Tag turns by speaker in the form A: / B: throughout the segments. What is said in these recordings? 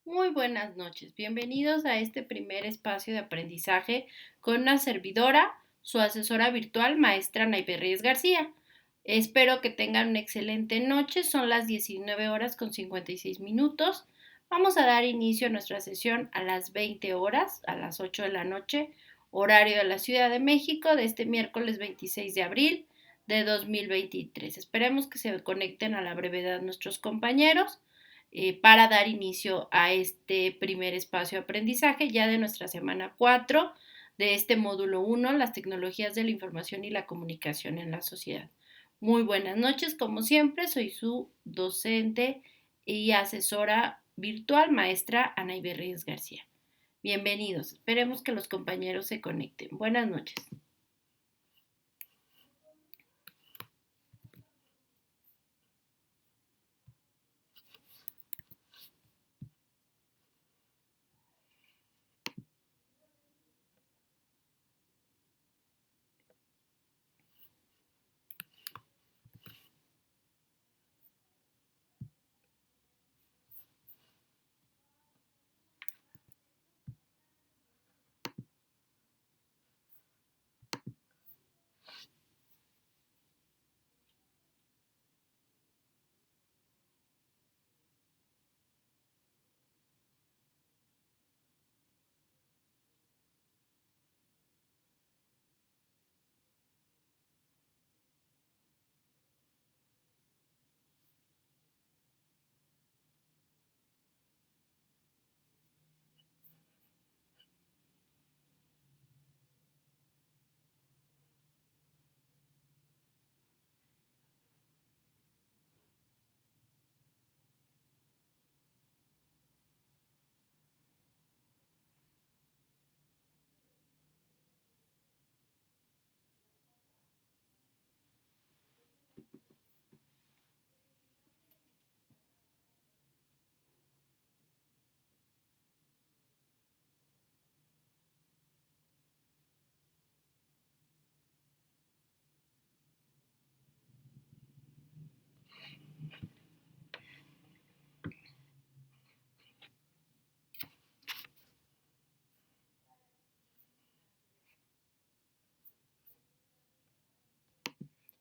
A: Muy buenas noches, bienvenidos a este primer espacio de aprendizaje con una servidora, su asesora virtual, maestra Naive Reyes García. Espero que tengan una excelente noche, son las 19 horas con 56 minutos. Vamos a dar inicio a nuestra sesión a las 20 horas, a las 8 de la noche, horario de la Ciudad de México, de este miércoles 26 de abril de 2023. Esperemos que se conecten a la brevedad nuestros compañeros para dar inicio a este primer espacio de aprendizaje ya de nuestra semana 4 de este módulo 1, las tecnologías de la información y la comunicación en la sociedad. Muy buenas noches, como siempre, soy su docente y asesora virtual, maestra Ana Reyes García. Bienvenidos, esperemos que los compañeros se conecten. Buenas noches.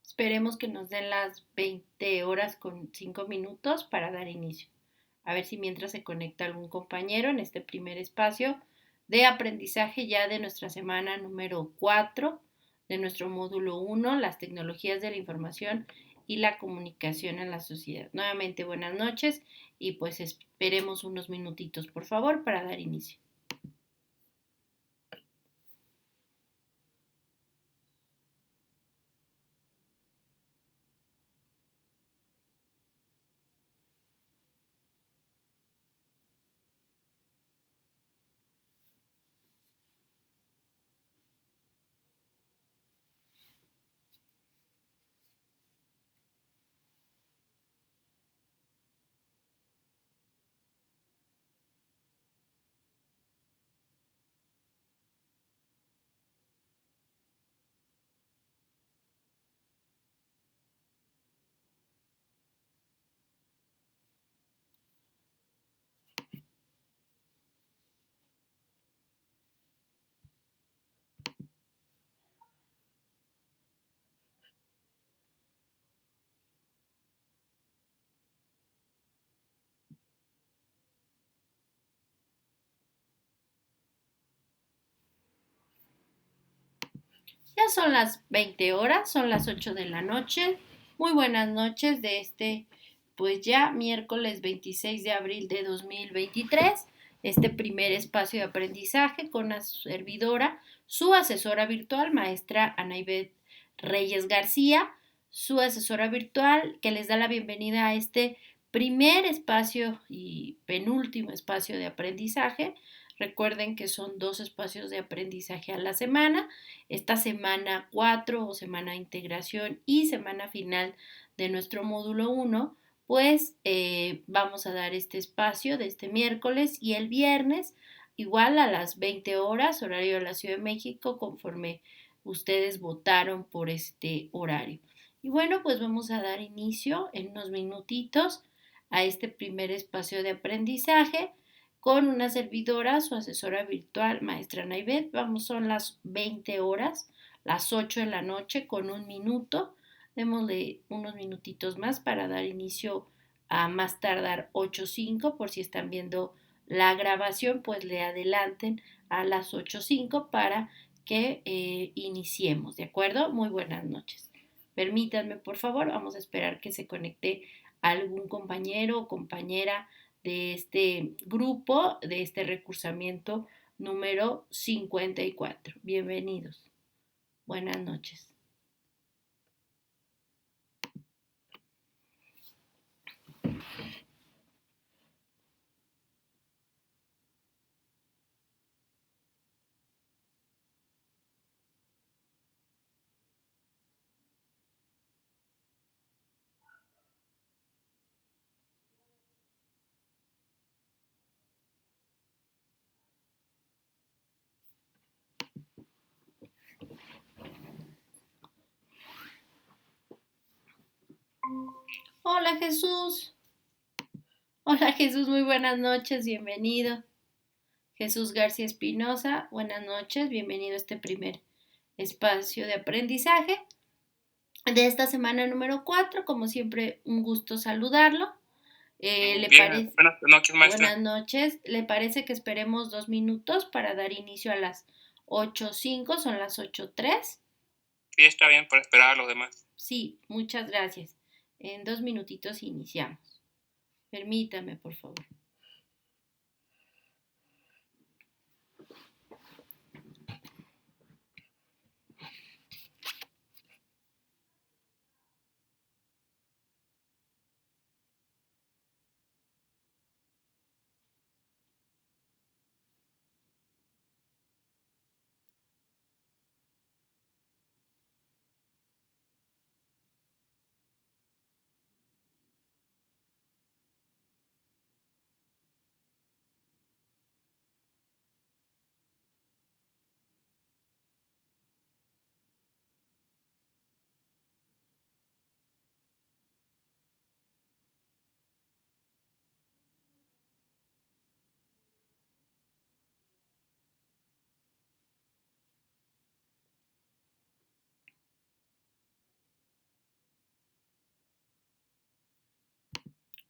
A: Esperemos que nos den las 20 horas con 5 minutos para dar inicio. A ver si mientras se conecta algún compañero en este primer espacio de aprendizaje ya de nuestra semana número 4 de nuestro módulo 1, las tecnologías de la información y la comunicación en la sociedad. Nuevamente buenas noches y pues esperemos unos minutitos por favor para dar inicio. Ya son las 20 horas, son las 8 de la noche. Muy buenas noches de este, pues ya miércoles 26 de abril de 2023. Este primer espacio de aprendizaje con la servidora, su asesora virtual, maestra Anaibet Reyes García, su asesora virtual que les da la bienvenida a este primer espacio y penúltimo espacio de aprendizaje. Recuerden que son dos espacios de aprendizaje a la semana. Esta semana 4 o semana de integración y semana final de nuestro módulo 1, pues vamos a dar este espacio de este miércoles y el viernes, igual a las 20 horas, horario de la Ciudad de México, conforme ustedes votaron por este horario. Y bueno, pues vamos a dar inicio en unos minutitos a este primer espacio de aprendizaje con una servidora, su asesora virtual, maestra Naibet. Vamos, son las 20 horas, las 8 de la noche con un minuto. Démosle unos minutitos más para dar inicio a más tardar 8:05, por si están viendo la grabación, pues le adelanten a las 8:05 para que iniciemos, ¿de acuerdo? Muy buenas noches. Permítanme, por favor, vamos a esperar que se conecte algún compañero o compañera de este grupo, de este recursamiento número 54. Bienvenidos. Buenas noches. Hola Jesús. Hola Jesús, muy buenas noches, bienvenido. Jesús García Espinosa, buenas noches, bienvenido a este primer espacio de aprendizaje de esta semana número 4. Como siempre, un gusto saludarlo. ¿Le
B: Bien,
A: parece?
B: buenas noches, maestra.
A: Buenas noches. ¿Le parece que esperemos 2 minutos para dar inicio a las 8:05? Son las 8:03.
B: Sí, está bien por esperar a los demás.
A: Sí, muchas gracias. En 2 minutitos iniciamos. Permítame, por favor.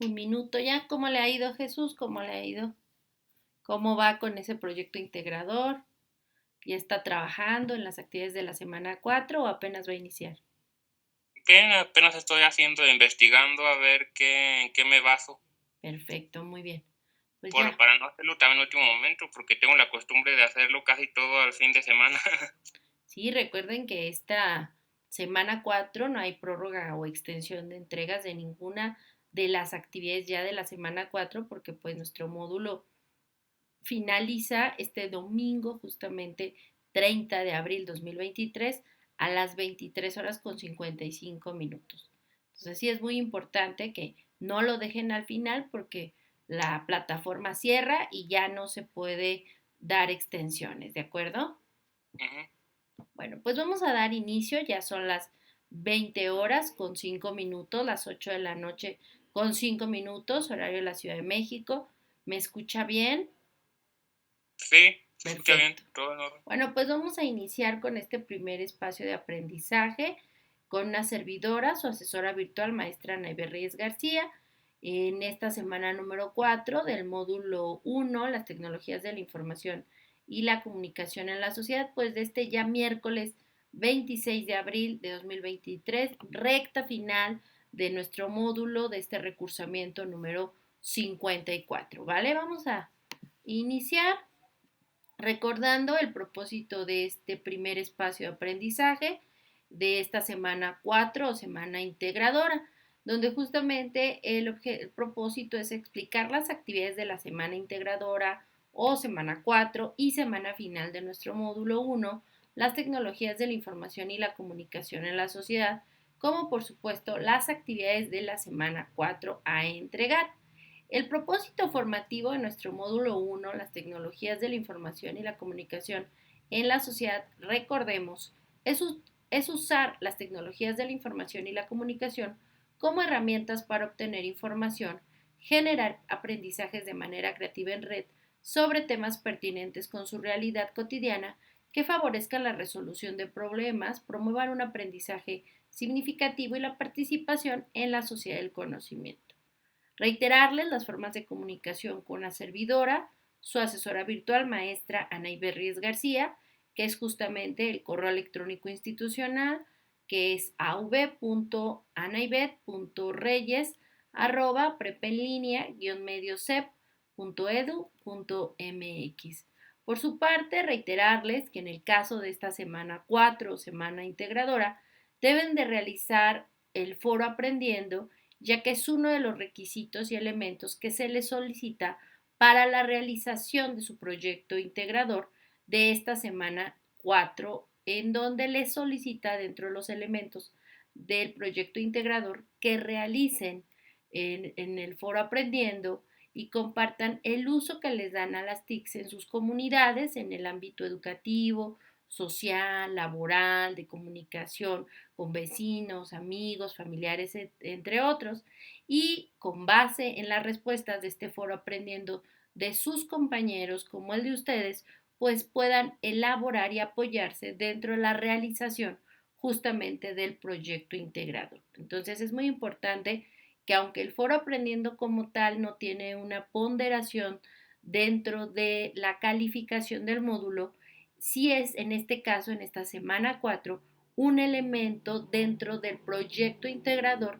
A: Un minuto ya. ¿Cómo le ha ido, Jesús? ¿Cómo le ha ido? ¿Cómo va con ese proyecto integrador? ¿Ya está trabajando en las actividades de la semana 4 o apenas va a iniciar?
B: Bien, apenas estoy investigando a ver en qué me baso.
A: Perfecto, muy bien. Pues ya.
B: Para no hacerlo también en el último momento, porque tengo la costumbre de hacerlo casi todo al fin de semana.
A: Sí, recuerden que esta semana 4 no hay prórroga o extensión de entregas de ninguna de las actividades ya de la semana 4, porque pues nuestro módulo finaliza este domingo, justamente 30 de abril 2023, a las 23 horas con 55 minutos. Entonces sí es muy importante que no lo dejen al final, porque la plataforma cierra y ya no se puede dar extensiones, ¿de acuerdo? Bueno, pues vamos a dar inicio, ya son las 20 horas con 5 minutos, las 8 de la noche con 5 minutos, horario de la Ciudad de México. ¿Me escucha bien?
B: Sí, se escucha bien,
A: Perfecto.
B: todo en orden.
A: Bueno, pues vamos a iniciar con este primer espacio de aprendizaje con una servidora, su asesora virtual, maestra Naive Reyes García, en esta semana número 4 del módulo 1, las tecnologías de la información y la comunicación en la sociedad, pues de este ya miércoles 26 de abril de 2023, recta final de nuestro módulo de este recursamiento número 54, ¿vale? Vamos a iniciar recordando el propósito de este primer espacio de aprendizaje de esta semana 4 o semana integradora, donde justamente el propósito es explicar las actividades de la semana integradora o semana 4 y semana final de nuestro módulo 1, las tecnologías de la información y la comunicación en la sociedad, como por supuesto las actividades de la semana 4 a entregar. El propósito formativo de nuestro módulo 1, las tecnologías de la información y la comunicación en la sociedad, recordemos, es usar las tecnologías de la información y la comunicación como herramientas para obtener información generar aprendizajes de manera creativa en red sobre temas pertinentes con su realidad cotidiana que favorezcan la resolución de problemas, promuevan un aprendizaje significativo y la participación en la sociedad del conocimiento. Reiterarles las formas de comunicación con la servidora, su asesora virtual, maestra Ana Iberríez García, que es justamente el correo electrónico institucional, que es av.anaibet.reyes@prepenlinea-mediosep.edu.mx. Por su parte, reiterarles que en el caso de esta semana 4 o semana integradora, deben de realizar el foro aprendiendo, ya que es uno de los requisitos y elementos que se les solicita para la realización de su proyecto integrador de esta semana 4, en donde les solicita dentro de los elementos del proyecto integrador que realicen en el foro aprendiendo y compartan el uso que les dan a las TICs en sus comunidades, en el ámbito educativo, social, laboral, de comunicación con vecinos, amigos, familiares, entre otros, y con base en las respuestas de este foro aprendiendo de sus compañeros como el de ustedes, pues puedan elaborar y apoyarse dentro de la realización justamente del proyecto integrado. Entonces es muy importante que aunque el foro aprendiendo como tal no tiene una ponderación dentro de la calificación del módulo, sí es en este caso, en esta semana 4, un elemento dentro del proyecto integrador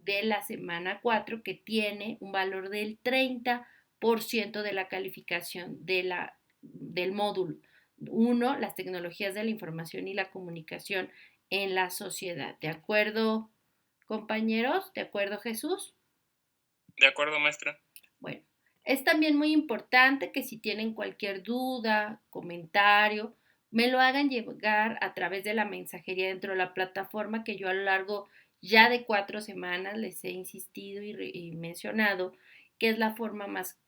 A: de la semana 4 que tiene un valor del 30% de la calificación del módulo. Uno, las tecnologías de la información y la comunicación en la sociedad. ¿De acuerdo, compañeros? ¿De acuerdo, Jesús?
B: De acuerdo, maestra.
A: Bueno, es también muy importante que si tienen cualquier duda, comentario, me lo hagan llegar a través de la mensajería dentro de la plataforma que yo a lo largo ya de 4 semanas les he insistido y mencionado que es la forma más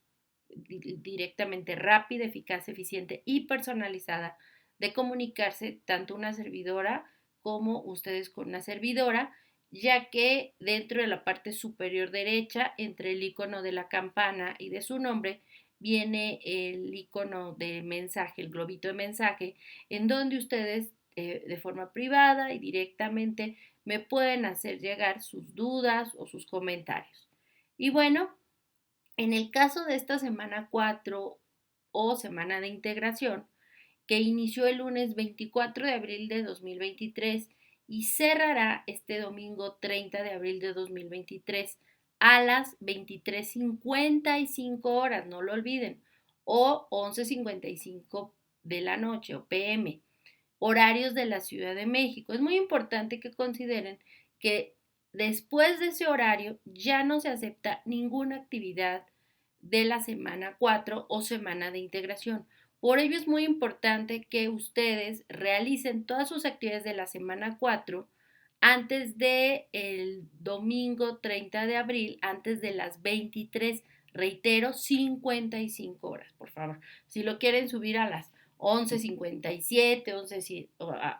A: directamente rápida, eficaz, eficiente y personalizada de comunicarse tanto una servidora como ustedes con una servidora, ya que dentro de la parte superior derecha, entre el icono de la campana y de su nombre, viene el icono de mensaje, el globito de mensaje, en donde ustedes de forma privada y directamente me pueden hacer llegar sus dudas o sus comentarios. Y bueno, en el caso de esta semana 4 o semana de integración, que inició el lunes 24 de abril de 2023 y cerrará este domingo 30 de abril de 2023 a las 23:55 horas, no lo olviden, o 11:55 de la noche o PM, horarios de la Ciudad de México. Es muy importante que consideren que después de ese horario ya no se acepta ninguna actividad de la semana 4 o semana de integración. Por ello es muy importante que ustedes realicen todas sus actividades de la semana 4 antes de el domingo 30 de abril, antes de las 23, reitero, 55 horas, por favor. Si lo quieren subir a las 11:57, 11,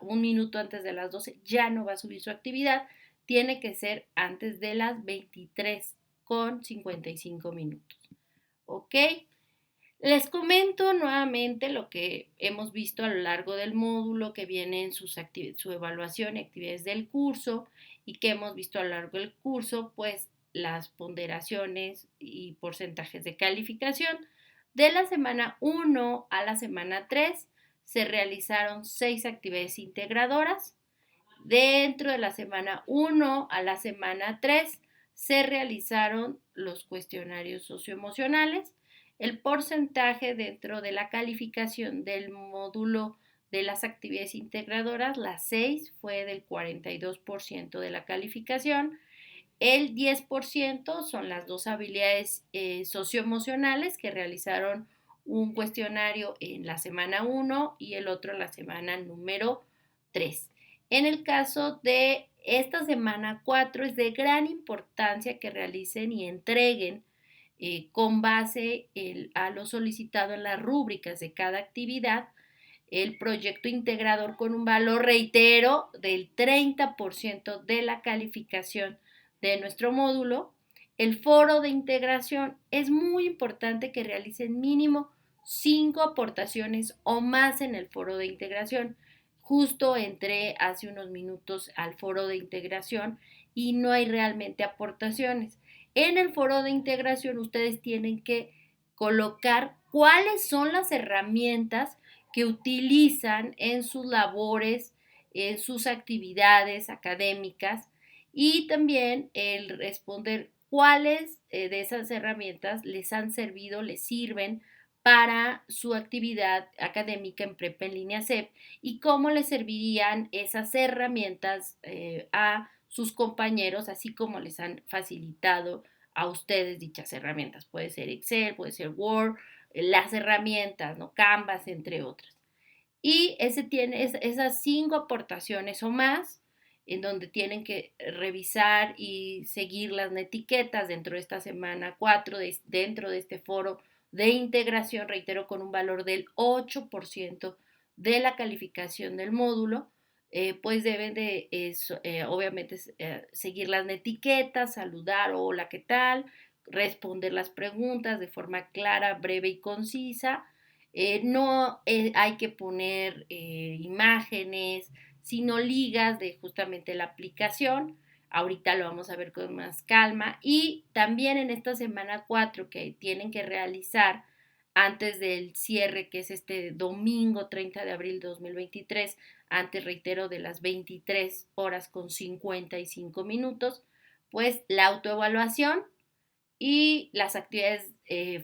A: un minuto antes de las 12, ya no va a subir su actividad. Tiene que ser antes de las 23:55. ¿Ok? Les comento nuevamente lo que hemos visto a lo largo del módulo, que viene en su evaluación y actividades del curso, y que hemos visto a lo largo del curso, pues las ponderaciones y porcentajes de calificación. De la semana 1 a la semana 3 se realizaron 6 actividades integradoras. Dentro de la semana 1 a la semana 3 se realizaron los cuestionarios socioemocionales. El porcentaje dentro de la calificación del módulo de las actividades integradoras, las 6, fue del 42% de la calificación. El 10% son las dos habilidades socioemocionales que realizaron un cuestionario en la semana 1 y el otro en la semana número 3. En el caso de esta semana 4 es de gran importancia que realicen y entreguen con base a lo solicitado en las rúbricas de cada actividad el proyecto integrador con un valor, reitero, del 30% de la calificación de nuestro módulo, El foro de integración es muy importante que realicen mínimo 5 aportaciones o más en el foro de integración. Justo entré hace unos minutos al foro de integración y no hay realmente aportaciones. En el foro de integración ustedes tienen que colocar cuáles son las herramientas que utilizan en sus labores, en sus actividades académicas y también el responder cuáles de esas herramientas les han servido, les sirven para su actividad académica en prepa en línea CEP y cómo les servirían esas herramientas a sus compañeros, así como les han facilitado a ustedes dichas herramientas. Puede ser Excel, puede ser Word, las herramientas, ¿no? Canvas, entre otras. Y ese tiene esas 5 aportaciones o más en donde tienen que revisar y seguir las etiquetas dentro de esta semana 4, dentro de este foro de integración, reitero, con un valor del 8% de la calificación del módulo, pues deben de, obviamente, seguir las etiquetas, saludar, hola, ¿qué tal? Responder las preguntas de forma clara, breve y concisa. No hay que poner imágenes, sino ligas de justamente la aplicación. Ahorita lo vamos a ver con más calma. Y también en esta semana 4 que tienen que realizar antes del cierre, que es este domingo 30 de abril de 2023, antes, reitero, de las 23 horas con 55 minutos, pues la autoevaluación y las actividades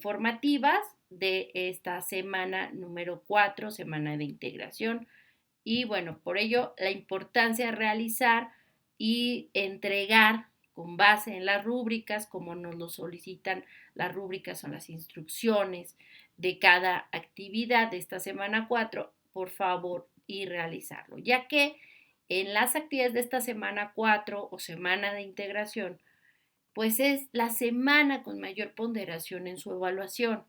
A: formativas de esta semana número 4, semana de integración. Y bueno, por ello la importancia de realizar y entregar con base en las rúbricas, como nos lo solicitan las rúbricas, son las instrucciones de cada actividad de esta semana 4, por favor, y realizarlo, ya que en las actividades de esta semana 4 o semana de integración, pues es la semana con mayor ponderación en su evaluación.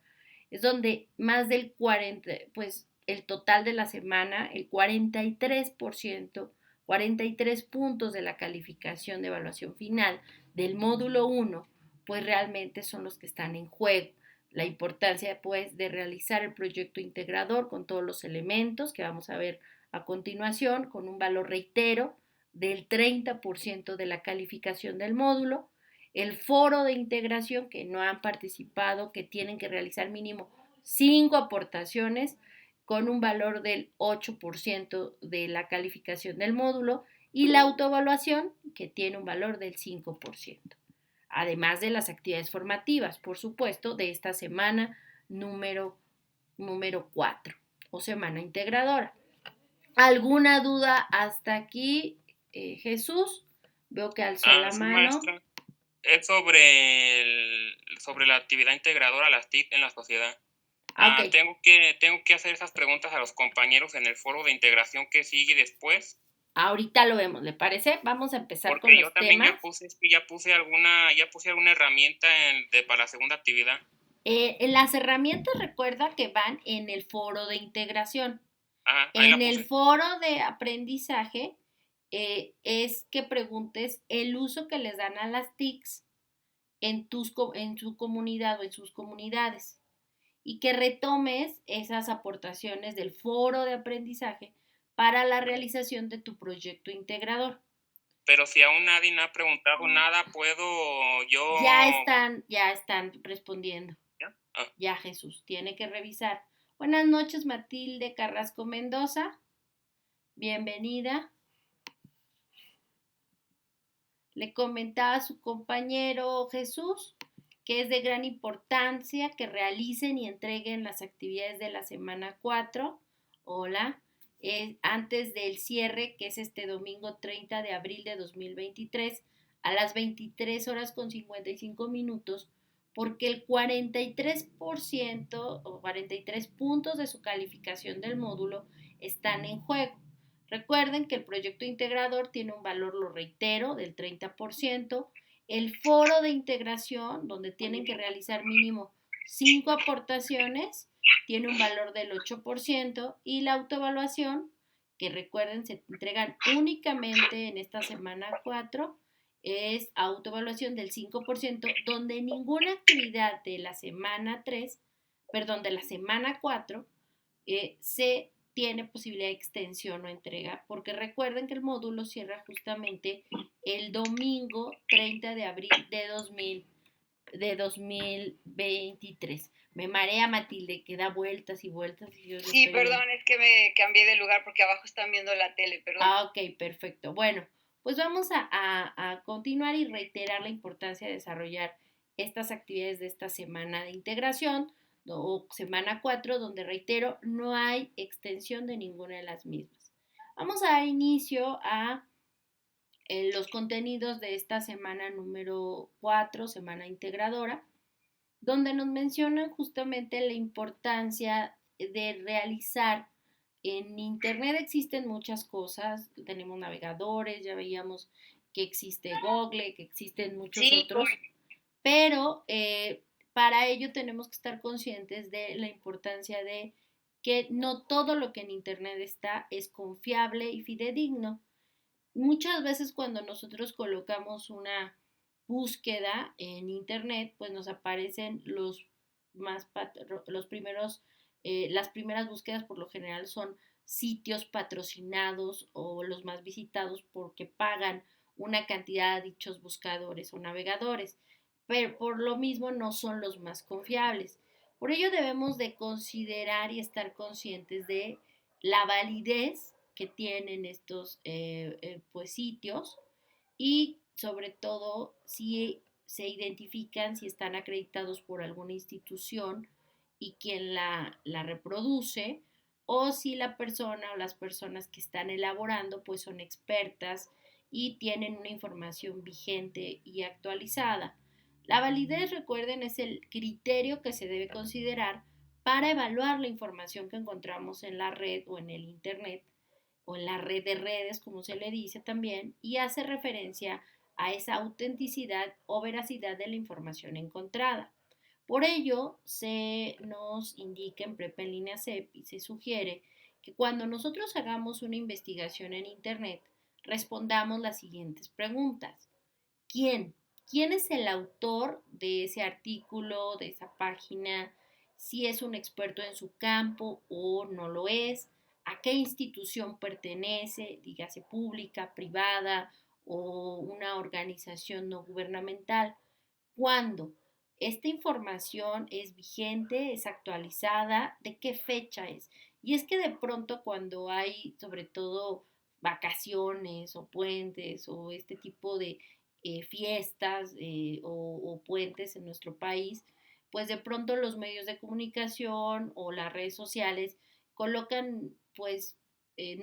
A: Es donde más del 40, pues el total de la semana, el 43%, 43 puntos de la calificación de evaluación final del módulo 1, pues realmente son los que están en juego. La importancia, pues, de realizar el proyecto integrador con todos los elementos que vamos a ver a continuación, con un valor, reitero, del 30% de la calificación del módulo, el foro de integración que no han participado, que tienen que realizar mínimo 5 aportaciones con un valor del 8% de la calificación del módulo y la autoevaluación que tiene un valor del 5%. Además de las actividades formativas, por supuesto, de esta semana número 4 o semana integradora. ¿Alguna duda hasta aquí, Jesús? Veo que alzó la
B: Sí,
A: mano.
B: maestra. Es sobre la actividad integradora, las TIC en la sociedad.
A: Ok.
B: Tengo que hacer esas preguntas a los compañeros en el foro de integración que sigue después.
A: Ahorita lo vemos, ¿le parece? Vamos a empezar con
B: Porque yo
A: los
B: también
A: temas.
B: ya puse alguna herramienta para la segunda actividad.
A: Las herramientas, recuerda que van en el foro de integración.
B: Ahí
A: En
B: la
A: el
B: puse.
A: foro de aprendizaje es que preguntes el uso que les dan a las TICs en su comunidad o en sus comunidades y que retomes esas aportaciones del foro de aprendizaje para la realización de tu proyecto integrador.
B: Pero si aún nadie me ha preguntado nada, ¿puedo yo?
A: Ya están respondiendo.
B: ¿Ya?
A: Ya, Jesús, tiene que revisar. Buenas noches, Matilde Carrasco Mendoza. Bienvenida. Le comentaba a su compañero Jesús que es de gran importancia que realicen y entreguen las actividades de la semana 4. Hola. Antes del cierre, que es este domingo 30 de abril de 2023, a las 23 horas con 55 minutos, porque el 43% o 43 puntos de su calificación del módulo están en juego. Recuerden que el proyecto integrador tiene un valor, lo reitero, del 30%. El foro de integración, donde tienen que realizar mínimo 5 aportaciones, tiene un valor del 8%. Y la autoevaluación, que recuerden, se entregan únicamente en esta semana 4, es autoevaluación del 5%, donde ninguna actividad de la semana 3, perdón, de la semana 4, se tiene posibilidad de extensión o entrega, porque recuerden que el módulo cierra justamente el domingo 30 de abril de 2023. Me marea Matilde, que da vueltas y vueltas. Y yo
C: sí, perdón, es que me cambié de lugar porque abajo están viendo la tele, perdón.
A: Ok, perfecto. Bueno, pues vamos a continuar y reiterar la importancia de desarrollar estas actividades de esta semana de integración o semana 4, donde reitero, no hay extensión de ninguna de las mismas. Vamos a dar inicio a los contenidos de esta semana número 4, semana integradora, donde nos mencionan justamente la importancia de realizar. En Internet existen muchas cosas, tenemos navegadores, ya veíamos que existe Google, que existen muchos otros, pero para ello tenemos que estar conscientes de la importancia de que no todo lo que en Internet está es confiable y fidedigno. Muchas veces cuando nosotros colocamos una búsqueda en internet, pues nos aparecen los primeros, las primeras búsquedas por lo general son sitios patrocinados o los más visitados porque pagan una cantidad a dichos buscadores o navegadores, pero por lo mismo no son los más confiables. Por ello debemos de considerar y estar conscientes de la validez que tienen estos pues sitios y sobre todo si se identifican, si están acreditados por alguna institución y quien la reproduce, o si la persona o las personas que están elaborando pues son expertas y tienen una información vigente y actualizada. La validez, recuerden, es el criterio que se debe considerar para evaluar la información que encontramos en la red o en el Internet o en la red de redes, como se le dice también, y hace referencia a esa autenticidad o veracidad de la información encontrada. Por ello, se nos indica en Prepa en línea CEP y se sugiere que cuando nosotros hagamos una investigación en Internet, respondamos las siguientes preguntas. ¿Quién? ¿Quién es el autor de ese artículo, de esa página? Si es un experto en su campo o no lo es, a qué institución pertenece, dígase pública, privada o una organización no gubernamental. ¿Cuándo? Esta información es vigente, es actualizada, ¿de qué fecha es? Y es que de pronto cuando hay sobre todo vacaciones o puentes o este tipo de fiestas o puentes en nuestro país, pues de pronto los medios de comunicación o las redes sociales colocan pues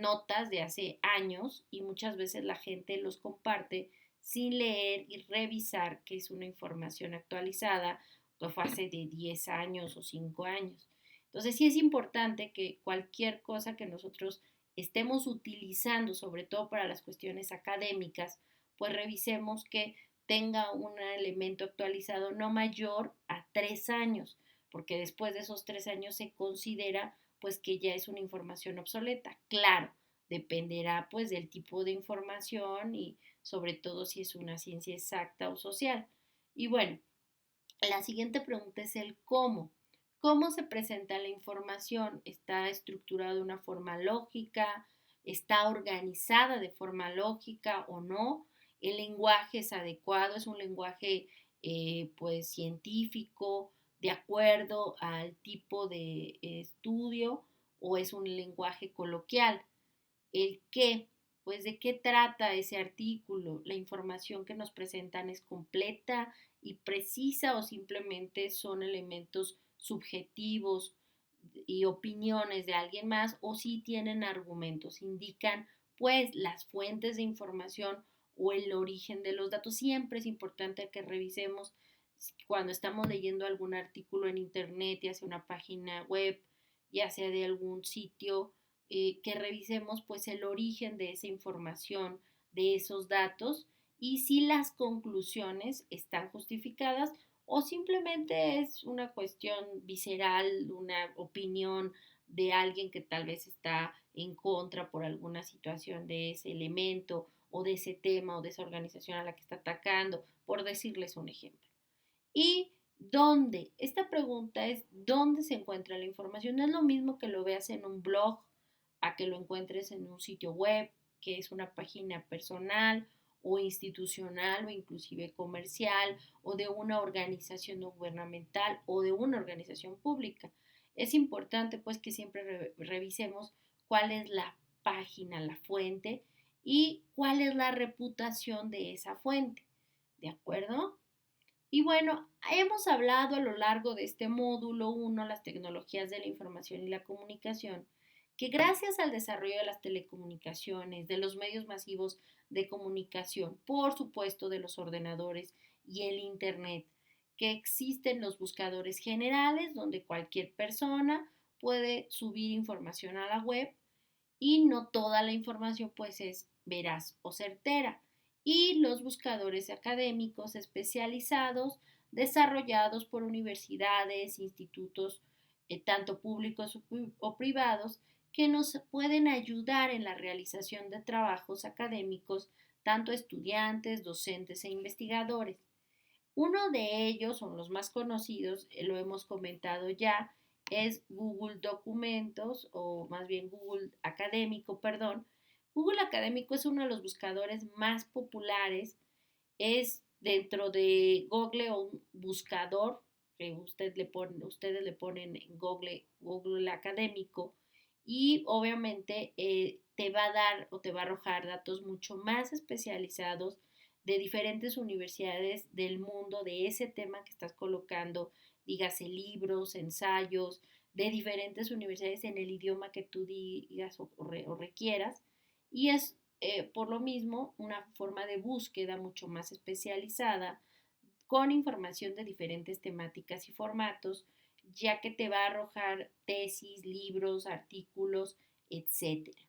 A: notas de hace años y muchas veces la gente los comparte sin leer y revisar que es una información actualizada que fue hace de 10 años o 5 años. Entonces sí es importante que cualquier cosa que nosotros estemos utilizando, sobre todo para las cuestiones académicas, pues revisemos que tenga un elemento actualizado no mayor a 3 años, porque después de esos 3 años se considera pues que ya es una información obsoleta. Claro, dependerá pues del tipo de información y sobre todo si es una ciencia exacta o social. Y bueno, la siguiente pregunta es el cómo. ¿Cómo se presenta la información? ¿Está estructurada de una forma lógica? ¿Está organizada de forma lógica o no? ¿El lenguaje es adecuado? ¿Es un lenguaje pues científico de acuerdo al tipo de estudio o es un lenguaje coloquial? ¿El qué? Pues de qué trata ese artículo. La información que nos presentan es completa y precisa o simplemente son elementos subjetivos y opiniones de alguien más o si tienen argumentos, indican pues las fuentes de información o el origen de los datos. Siempre es importante que revisemos cuando estamos leyendo algún artículo en internet, ya sea una página web, ya sea de algún sitio, que revisemos pues el origen de esa información, de esos datos y si las conclusiones están justificadas o simplemente es una cuestión visceral, una opinión de alguien que tal vez está en contra por alguna situación de ese elemento o de ese tema o de esa organización a la que está atacando, por decirles un ejemplo. ¿Y dónde? Esta pregunta es ¿dónde se encuentra la información? No es lo mismo que lo veas en un blog a que lo encuentres en un sitio web, que es una página personal o institucional o inclusive comercial o de una organización no gubernamental o de una organización pública. Es importante pues que siempre revisemos cuál es la página, la fuente y cuál es la reputación de esa fuente. ¿De acuerdo? Y bueno, hemos hablado a lo largo de este módulo 1, las tecnologías de la información y la comunicación, que gracias al desarrollo de las telecomunicaciones, de los medios masivos de comunicación, por supuesto de los ordenadores y el Internet, que existen los buscadores generales donde cualquier persona puede subir información a la web y no toda la información pues es veraz o certera. Y los buscadores académicos especializados desarrollados por universidades, institutos, tanto públicos o privados, que nos pueden ayudar en la realización de trabajos académicos, tanto estudiantes, docentes e investigadores. Uno de ellos, son los más conocidos, lo hemos comentado ya, es Google Documentos o más bien Google Académico, perdón. Google Académico es uno de los buscadores más populares, es dentro de Google o un buscador que ustedes le ponen en Google Académico y obviamente te va a dar o te va a arrojar datos mucho más especializados de diferentes universidades del mundo de ese tema que estás colocando, dígase libros, ensayos, de diferentes universidades en el idioma que tú digas o requieras. Y es por lo mismo una forma de búsqueda mucho más especializada con información de diferentes temáticas y formatos, ya que te va a arrojar tesis, libros, artículos, etcétera.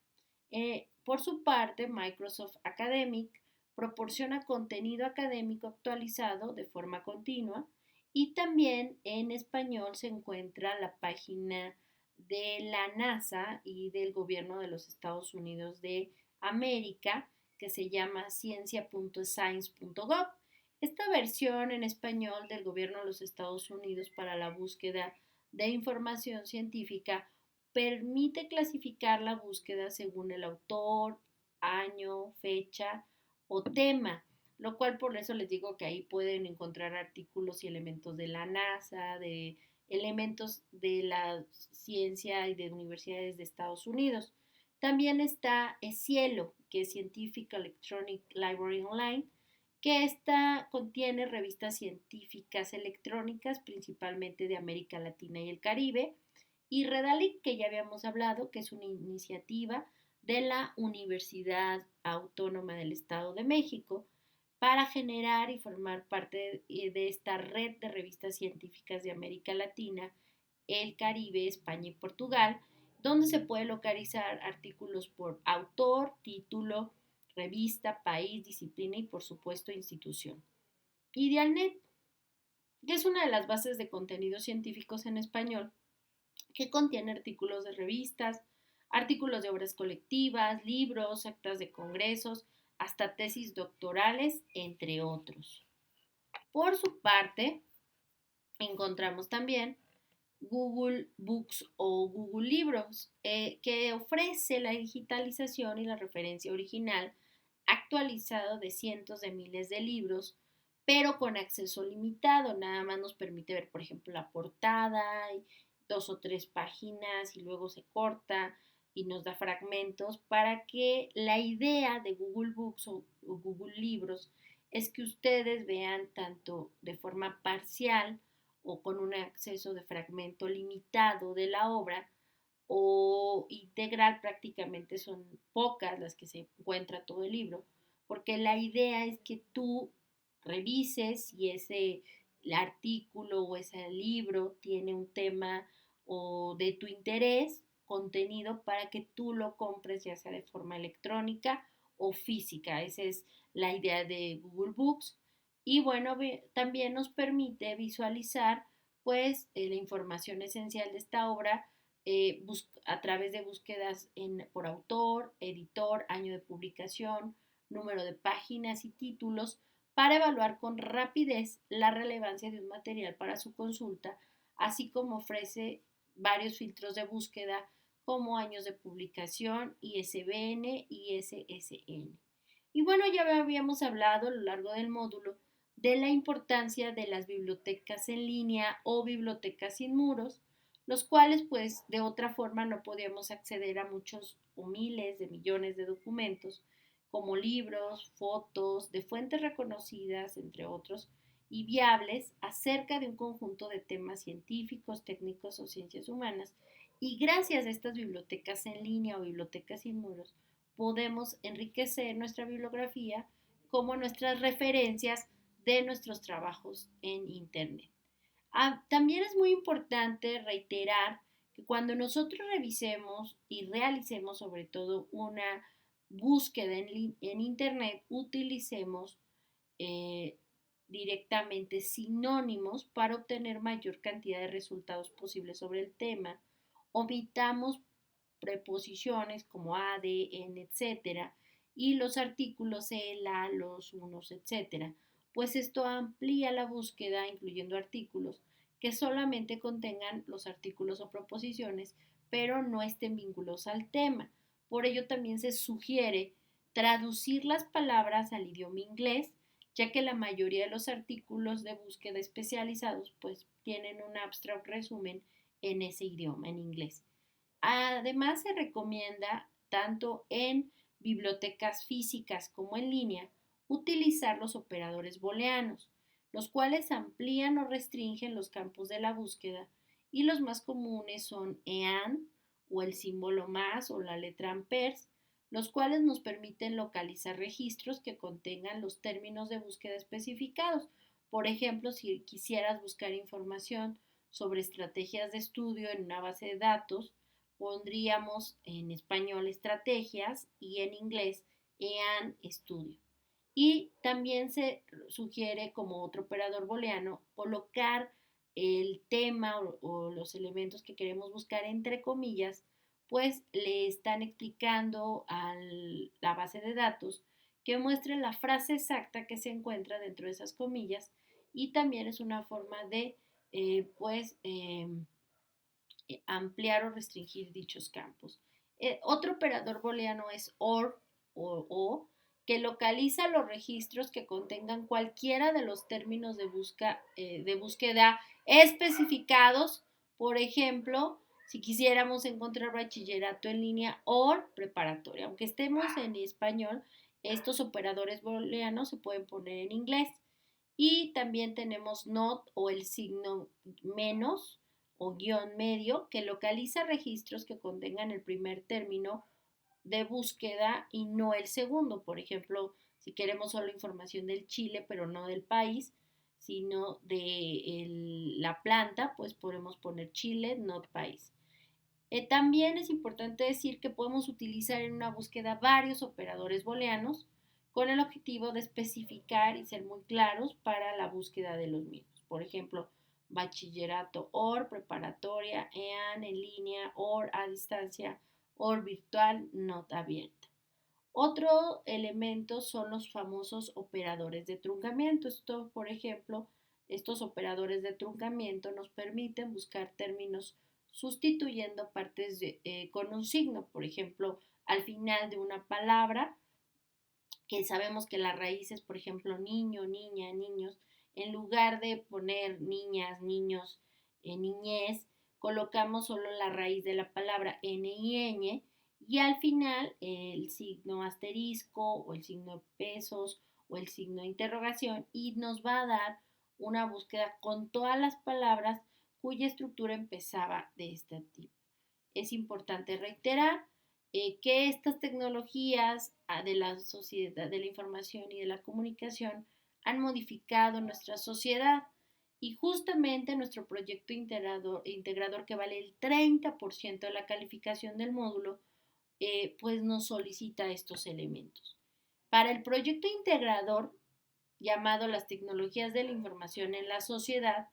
A: Por su parte, Microsoft Academic proporciona contenido académico actualizado de forma continua y también en español se encuentra la página de la NASA y del gobierno de los Estados Unidos de América, que se llama ciencia.science.gov. Esta versión en español del gobierno de los Estados Unidos para la búsqueda de información científica permite clasificar la búsqueda según el autor, año, fecha o tema, lo cual por eso les digo que ahí pueden encontrar artículos y elementos de la NASA, de elementos de la ciencia y de universidades de Estados Unidos. También está Cielo, que es Scientific Electronic Library Online, que esta contiene revistas científicas electrónicas, principalmente de América Latina y el Caribe, y Redalic, que ya habíamos hablado, que es una iniciativa de la Universidad Autónoma del Estado de México para generar y formar parte de esta red de revistas científicas de América Latina, el Caribe, España y Portugal, donde se puede localizar artículos por autor, título, revista, país, disciplina y por supuesto institución. Idealnet, que es una de las bases de contenidos científicos en español, que contiene artículos de revistas, artículos de obras colectivas, libros, actas de congresos, hasta tesis doctorales, entre otros. Por su parte, encontramos también Google Books o Google Libros, que ofrece la digitalización y la referencia original actualizado de cientos de miles de libros, pero con acceso limitado. Nada más nos permite ver, por ejemplo, la portada, y 2 o 3 páginas y luego se corta y nos da fragmentos para que la idea de Google Books o Google Libros es que ustedes vean tanto de forma parcial o con un acceso de fragmento limitado de la obra o integral, prácticamente son pocas las que se encuentra todo el libro, porque la idea es que tú revises si ese el artículo o ese libro tiene un tema o de tu interés, contenido para que tú lo compres ya sea de forma electrónica o física. Esa es la idea de Google Books. Y bueno, también nos permite visualizar pues la información esencial de esta obra a través de búsquedas por autor, editor, año de publicación, número de páginas y títulos para evaluar con rapidez la relevancia de un material para su consulta, así como ofrece varios filtros de búsqueda como años de publicación, ISBN y SSN. Y bueno, ya habíamos hablado a lo largo del módulo de la importancia de las bibliotecas en línea o bibliotecas sin muros, los cuales pues de otra forma no podíamos acceder a muchos o miles de millones de documentos como libros, fotos, de fuentes reconocidas, entre otros, y viables acerca de un conjunto de temas científicos, técnicos o ciencias humanas. Y gracias a estas bibliotecas en línea o bibliotecas sin muros, podemos enriquecer nuestra bibliografía como nuestras referencias de nuestros trabajos en Internet. También es muy importante reiterar que cuando nosotros revisemos y realicemos sobre todo una búsqueda en Internet, utilicemos eh, directamente sinónimos para obtener mayor cantidad de resultados posibles sobre el tema. Omitamos preposiciones como a, de, en, etcétera, y los artículos el, la, los, unos, etcétera, pues esto amplía la búsqueda incluyendo artículos que solamente contengan los artículos o proposiciones, pero no estén vinculados al tema. Por ello también se sugiere traducir las palabras al idioma inglés, ya que la mayoría de los artículos de búsqueda especializados pues tienen un abstract resumen en ese idioma, en inglés. Además, se recomienda, tanto en bibliotecas físicas como en línea, utilizar los operadores booleanos, los cuales amplían o restringen los campos de la búsqueda, y los más comunes son EAN o el símbolo más o la letra Ampers, los cuales nos permiten localizar registros que contengan los términos de búsqueda especificados. Por ejemplo, si quisieras buscar información sobre estrategias de estudio en una base de datos, pondríamos en español estrategias y en inglés EAN estudio. Y también se sugiere como otro operador booleano colocar el tema o los elementos que queremos buscar entre comillas, pues le están explicando a la base de datos que muestre la frase exacta que se encuentra dentro de esas comillas, y también es una forma de ampliar o restringir dichos campos. Otro operador booleano es OR o, que localiza los registros que contengan cualquiera de los términos de búsqueda especificados. Por ejemplo, si quisiéramos encontrar bachillerato en línea OR preparatoria, aunque estemos en español, estos operadores booleanos se pueden poner en inglés. Y también tenemos NOT o el signo menos o guión medio, que localiza registros que contengan el primer término de búsqueda y no el segundo. Por ejemplo, si queremos solo información del chile, pero no del país, sino de la planta, pues podemos poner chile, not país. También es importante decir que podemos utilizar en una búsqueda varios operadores booleanos con el objetivo de especificar y ser muy claros para la búsqueda de los mismos. Por ejemplo, bachillerato OR, preparatoria, EAN, en línea, OR, a distancia, OR virtual, nota abierta. Otro elemento son los famosos operadores de truncamiento. Esto, por ejemplo, estos operadores de truncamiento nos permiten buscar términos sustituyendo partes con un signo. Por ejemplo, al final de una palabra, que sabemos que la raíz es, por ejemplo, niño, niña, niños, en lugar de poner niñas, niños, niñez, colocamos solo la raíz de la palabra n y ñ, y al final el signo asterisco o el signo de pesos o el signo de interrogación, y nos va a dar una búsqueda con todas las palabras cuya estructura empezaba de este tipo. Es importante reiterar que estas tecnologías de la sociedad, de la información y de la comunicación han modificado nuestra sociedad, y justamente nuestro proyecto integrador que vale el 30% de la calificación del módulo, pues nos solicita estos elementos. Para el proyecto integrador llamado las tecnologías de la información en la sociedad,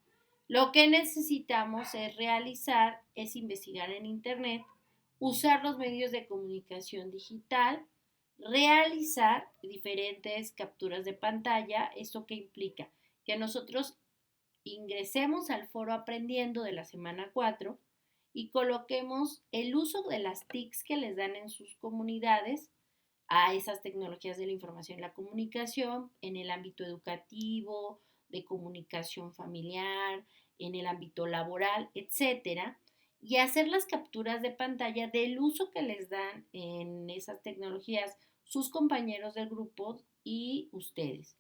A: lo que necesitamos es investigar en Internet, usar los medios de comunicación digital, realizar diferentes capturas de pantalla. ¿Esto qué implica? Que nosotros ingresemos al foro aprendiendo de la semana 4 y coloquemos el uso de las TICs que les dan en sus comunidades a esas tecnologías de la información y la comunicación en el ámbito educativo, de comunicación familiar, en el ámbito laboral, etcétera, y hacer las capturas de pantalla del uso que les dan en esas tecnologías sus compañeros del grupo y ustedes.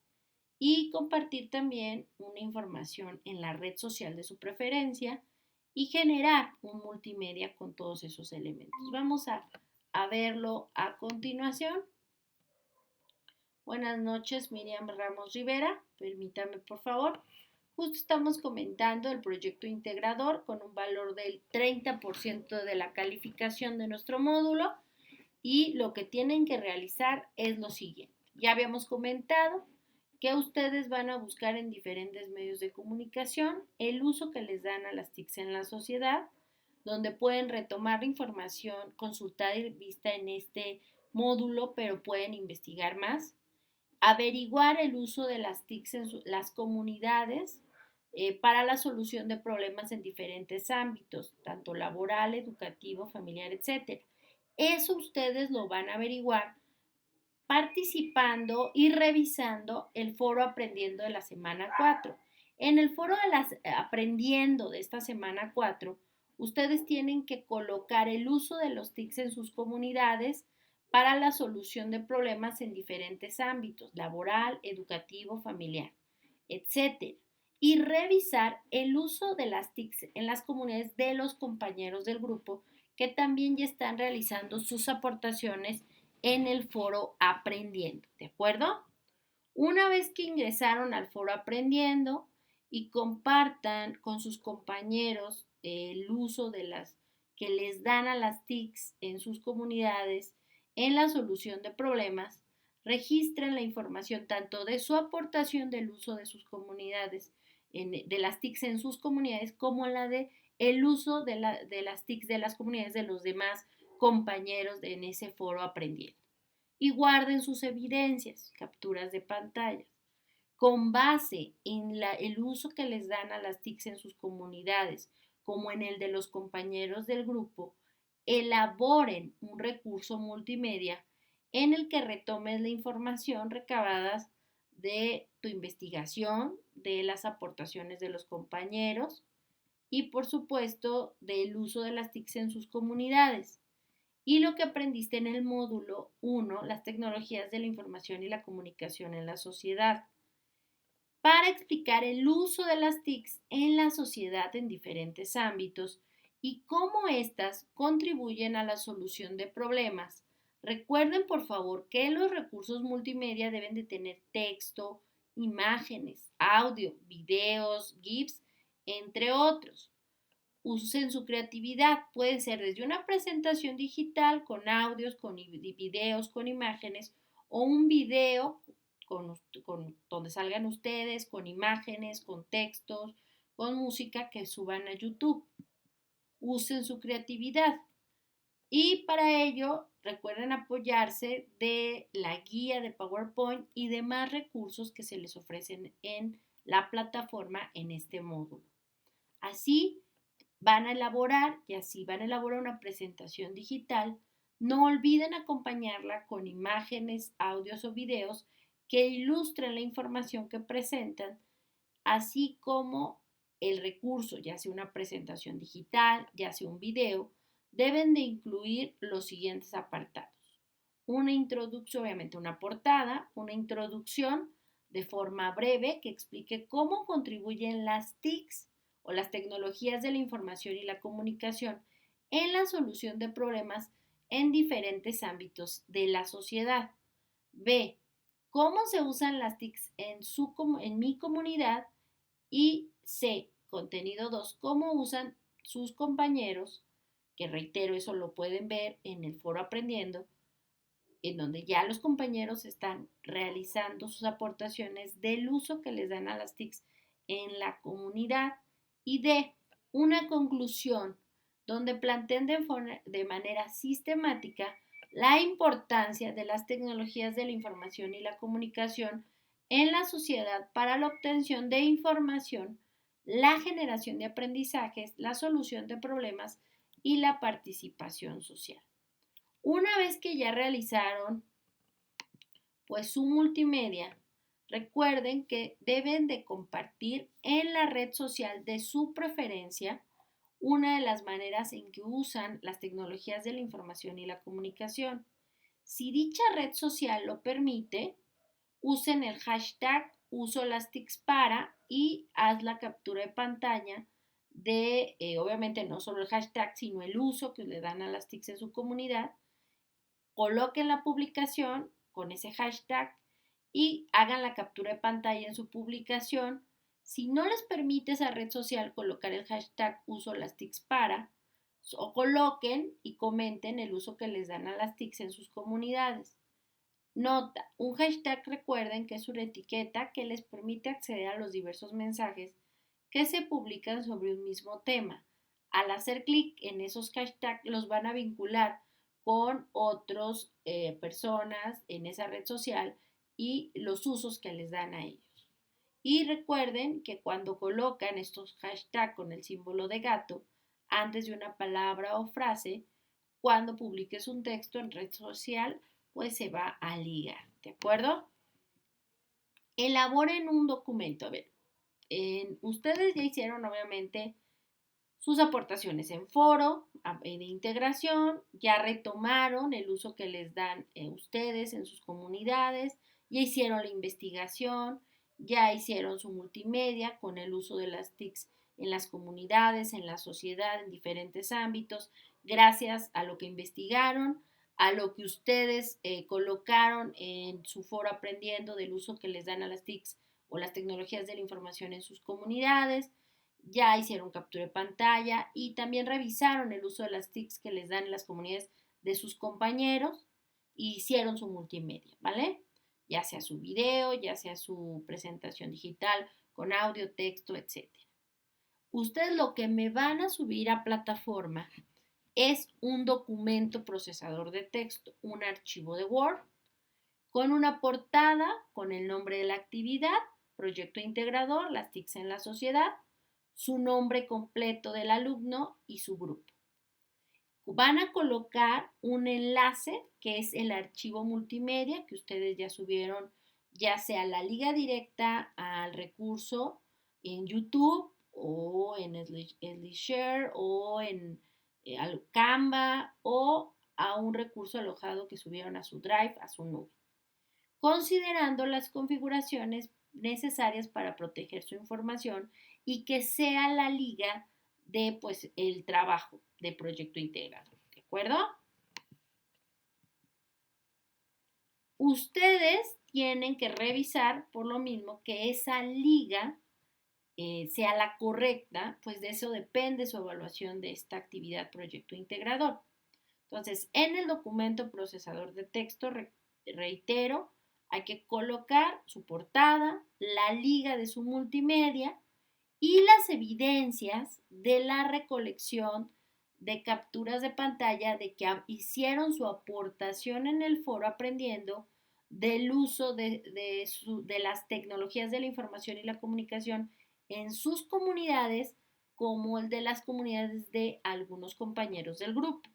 A: Y compartir también una información en la red social de su preferencia y generar un multimedia con todos esos elementos. Vamos a verlo a continuación. Buenas noches, Miriam Ramos Rivera. Permítame, por favor. Justo estamos comentando el proyecto integrador con un valor del 30% de la calificación de nuestro módulo y lo que tienen que realizar es lo siguiente. Ya habíamos comentado que ustedes van a buscar en diferentes medios de comunicación el uso que les dan a las TICs en la sociedad, donde pueden retomar la información consultada y vista en este módulo, pero pueden investigar más, averiguar el uso de las TICs en las comunidades para la solución de problemas en diferentes ámbitos, tanto laboral, educativo, familiar, etc. Eso ustedes lo van a averiguar participando y revisando el foro Aprendiendo de la semana 4. En el foro de las Aprendiendo de esta semana 4, ustedes tienen que colocar el uso de los TICs en sus comunidades para la solución de problemas en diferentes ámbitos, laboral, educativo, familiar, etcétera. Y revisar el uso de las TICs en las comunidades de los compañeros del grupo que también ya están realizando sus aportaciones en el foro Aprendiendo, ¿de acuerdo? Una vez que ingresaron al foro Aprendiendo y compartan con sus compañeros el uso de las que les dan a las TICs en sus comunidades en la solución de problemas, registren la información tanto de su aportación del uso de sus comunidades, de las TICs en sus comunidades, como la de el uso de las TICs de las comunidades de los demás compañeros en ese foro Aprendiendo. Y guarden sus evidencias, capturas de pantallas. Con base en el uso que les dan a las TICs en sus comunidades, como en el de los compañeros del grupo, elaboren un recurso multimedia en el que retomes la información recabada de tu investigación, de las aportaciones de los compañeros y, por supuesto, del uso de las TICs en sus comunidades. Y lo que aprendiste en el módulo 1, las tecnologías de la información y la comunicación en la sociedad, para explicar el uso de las TICs en la sociedad en diferentes ámbitos y cómo éstas contribuyen a la solución de problemas. Recuerden, por favor, que los recursos multimedia deben de tener texto, imágenes, audio, videos, GIFs, entre otros. Usen su creatividad, puede ser desde una presentación digital con audios, con videos, con imágenes o un video donde salgan ustedes, con imágenes, con textos, con música que suban a YouTube. Usen su creatividad y para ello recuerden apoyarse de la guía de PowerPoint y demás recursos que se les ofrecen en la plataforma en este módulo. Así van a elaborar y así van a elaborar una presentación digital. No olviden acompañarla con imágenes, audios o videos que ilustren la información que presentan, así como el recurso, ya sea una presentación digital, ya sea un video, deben de incluir los siguientes apartados. Una introducción, obviamente una portada, una introducción de forma breve que explique cómo contribuyen las TICs o las tecnologías de la información y la comunicación en la solución de problemas en diferentes ámbitos de la sociedad. B. Cómo se usan las TICs en mi comunidad. Y C. Contenido 2. Cómo usan sus compañeros, que reitero, eso lo pueden ver en el foro Aprendiendo, en donde ya los compañeros están realizando sus aportaciones del uso que les dan a las TICs en la comunidad. Y D, una conclusión donde planteen de manera sistemática la importancia de las tecnologías de la información y la comunicación en la sociedad para la obtención de información, la generación de aprendizajes, la solución de problemas y la participación social. Una vez que ya realizaron pues su multimedia, recuerden que deben de compartir en la red social de su preferencia una de las maneras en que usan las tecnologías de la información y la comunicación. Si dicha red social lo permite, usen el hashtag uso las TICs para y haz la captura de pantalla de, obviamente no solo el hashtag, sino el uso que le dan a las TICs en su comunidad. Coloquen la publicación con ese hashtag y hagan la captura de pantalla en su publicación. Si no les permite esa red social colocar el hashtag uso las TICs para, o coloquen y comenten el uso que les dan a las TICs en sus comunidades. Nota, un hashtag recuerden que es una etiqueta que les permite acceder a los diversos mensajes que se publican sobre un mismo tema. Al hacer clic en esos hashtags los van a vincular con otras personas en esa red social y los usos que les dan a ellos. Y recuerden que cuando colocan estos hashtags con el símbolo de gato antes de una palabra o frase, cuando publiques un texto en red social, pues se va a ligar, ¿de acuerdo? Elaboren un documento. A ver, ustedes ya hicieron obviamente sus aportaciones en foro de integración, ya retomaron el uso que les dan ustedes en sus comunidades, ya hicieron la investigación, ya hicieron su multimedia con el uso de las TICs en las comunidades, en la sociedad, en diferentes ámbitos, gracias a lo que investigaron, a lo que ustedes colocaron en su foro aprendiendo del uso que les dan a las TICs o las tecnologías de la información en sus comunidades, ya hicieron captura de pantalla y también revisaron el uso de las TICs que les dan en las comunidades de sus compañeros y hicieron su multimedia, ¿vale? Ya sea su video, ya sea su presentación digital con audio, texto, etc. Ustedes lo que me van a subir a plataforma es un documento procesador de texto, un archivo de Word con una portada con el nombre de la actividad, proyecto integrador, las TICs en la sociedad, su nombre completo del alumno y su grupo. Van a colocar un enlace que es el archivo multimedia que ustedes ya subieron, ya sea la liga directa al recurso en YouTube o en SlideShare o en Canva o a un recurso alojado que subieron a su Drive, a su nube, considerando las configuraciones necesarias para proteger su información y que sea la liga de pues el trabajo de proyecto integrado, ¿de acuerdo? Ustedes tienen que revisar por lo mismo que esa liga sea la correcta, pues de eso depende su evaluación de esta actividad proyecto integrador. Entonces, en el documento procesador de texto, reitero, hay que colocar su portada, la liga de su multimedia y las evidencias de la recolección de capturas de pantalla de que hicieron su aportación en el foro aprendiendo del uso de las tecnologías de la información y la comunicación en sus comunidades como el de las comunidades de algunos compañeros del grupo.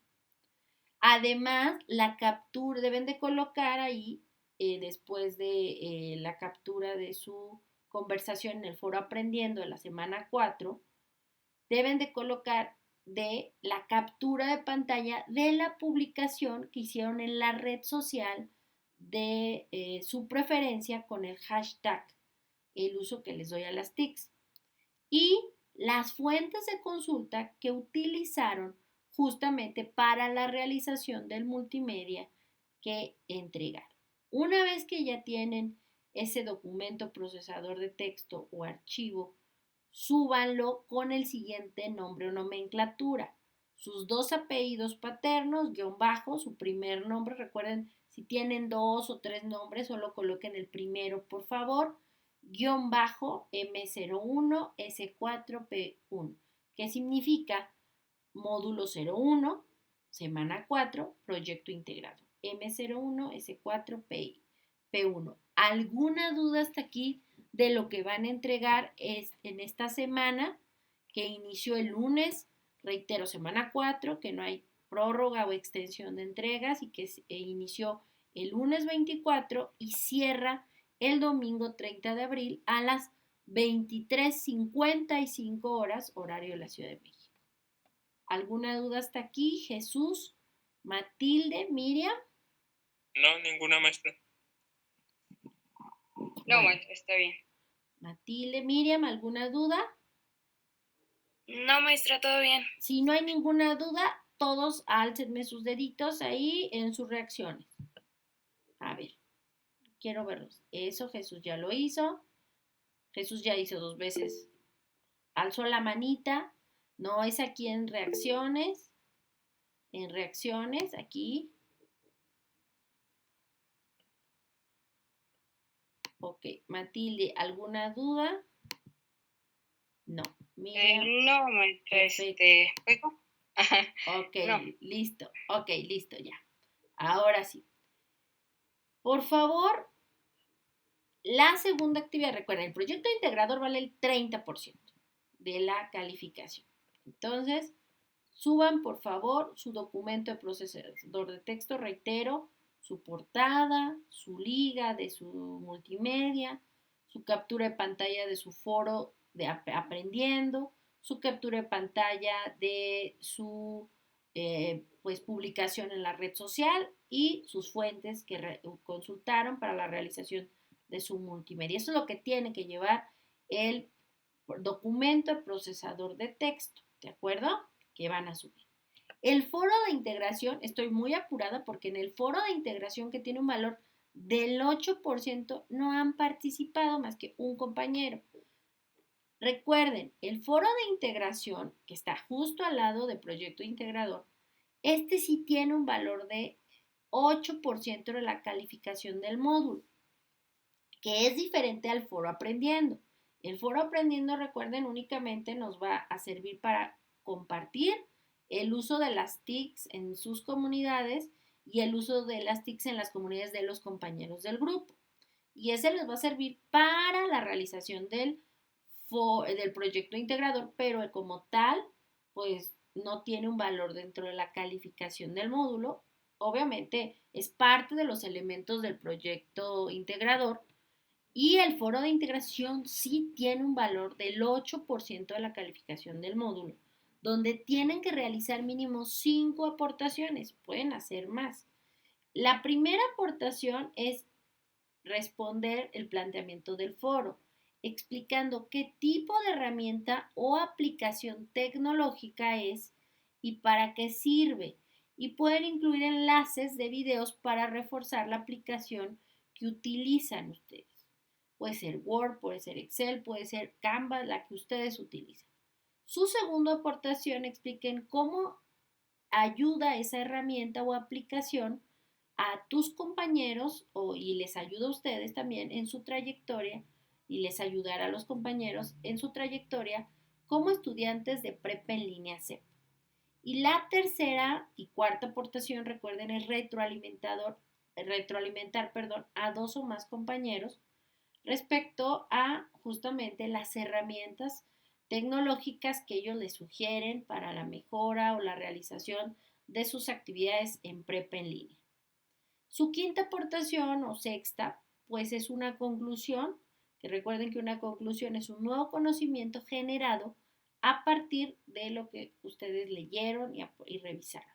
A: Además, la captura, deben de colocar ahí, después de la captura de su conversación en el foro aprendiendo de la semana 4, deben de colocar de la captura de pantalla de la publicación que hicieron en la red social de su preferencia con el hashtag, el uso que les doy a las TICs, y las fuentes de consulta que utilizaron justamente para la realización del multimedia que entregaron. Una vez que ya tienen ese documento procesador de texto o archivo, súbanlo con el siguiente nombre o nomenclatura. Sus dos apellidos paternos, guión bajo, su primer nombre. Recuerden, si tienen 2 o 3 nombres, solo coloquen el primero, por favor. Guión bajo M01 S4P1, que significa módulo 01, semana 4, proyecto integrado. M01, S4, P1. ¿Alguna duda hasta aquí de lo que van a entregar en esta semana que inició el lunes? Reitero, semana 4, que no hay prórroga o extensión de entregas y que inició el lunes 24 y cierra el domingo 30 de abril a las 23:55 horas, horario de la Ciudad de México. ¿Alguna duda hasta aquí? Jesús, Matilde, Miriam.
B: No, ninguna, maestra.
C: No, maestra, está bien.
A: Matilde, Miriam, ¿alguna duda?
D: No, maestra, todo bien.
A: Si no hay ninguna duda, todos álcenme sus deditos ahí en sus reacciones. A ver, quiero verlos. Eso, Jesús ya lo hizo. Jesús ya hizo 2 veces. Alzó la manita. No es aquí en reacciones. En reacciones, aquí. Ok, Matilde, ¿alguna duda? No. Miriam.
C: No, maestra, pues no.
A: Ok,
C: no.
A: listo. Ok, listo ya. Ahora sí. Por favor, la segunda actividad, recuerden, el proyecto integrador vale el 30% de la calificación. Entonces, suban por favor su documento de procesador de texto, reitero, su portada, su liga de su multimedia, su captura de pantalla de su foro de aprendiendo, su captura de pantalla de su pues, publicación en la red social y sus fuentes que consultaron para la realización de su multimedia. Eso es lo que tiene que llevar el documento de procesador de texto, ¿de acuerdo? Que van a subir. El foro de integración, estoy muy apurada porque en el foro de integración que tiene un valor del 8% no han participado más que un compañero. Recuerden, el foro de integración que está justo al lado del proyecto integrador, este sí tiene un valor de 8% de la calificación del módulo, que es diferente al foro aprendiendo. El foro aprendiendo, recuerden, únicamente nos va a servir para compartir el uso de las TICs en sus comunidades y el uso de las TICs en las comunidades de los compañeros del grupo. Y ese les va a servir para la realización del proyecto integrador, pero como tal, pues no tiene un valor dentro de la calificación del módulo. Obviamente es parte de los elementos del proyecto integrador, y el foro de integración sí tiene un valor del 8% de la calificación del módulo, donde tienen que realizar mínimo 5 aportaciones, pueden hacer más. La primera aportación es responder el planteamiento del foro, explicando qué tipo de herramienta o aplicación tecnológica es y para qué sirve, y pueden incluir enlaces de videos para reforzar la aplicación que utilizan ustedes. Puede ser Word, puede ser Excel, puede ser Canva, la que ustedes utilicen. Su segunda aportación, expliquen cómo ayuda esa herramienta o aplicación a tus compañeros y les ayuda a ustedes también en su trayectoria y les ayudará a los compañeros en su trayectoria como estudiantes de prepa en línea CEP. Y la tercera y cuarta aportación, recuerden, es retroalimentar a 2 o más compañeros respecto a justamente las herramientas tecnológicas que ellos les sugieren para la mejora o la realización de sus actividades en prepa en línea. Su quinta aportación o sexta, pues es una conclusión, que recuerden que una conclusión es un nuevo conocimiento generado a partir de lo que ustedes leyeron y revisaron.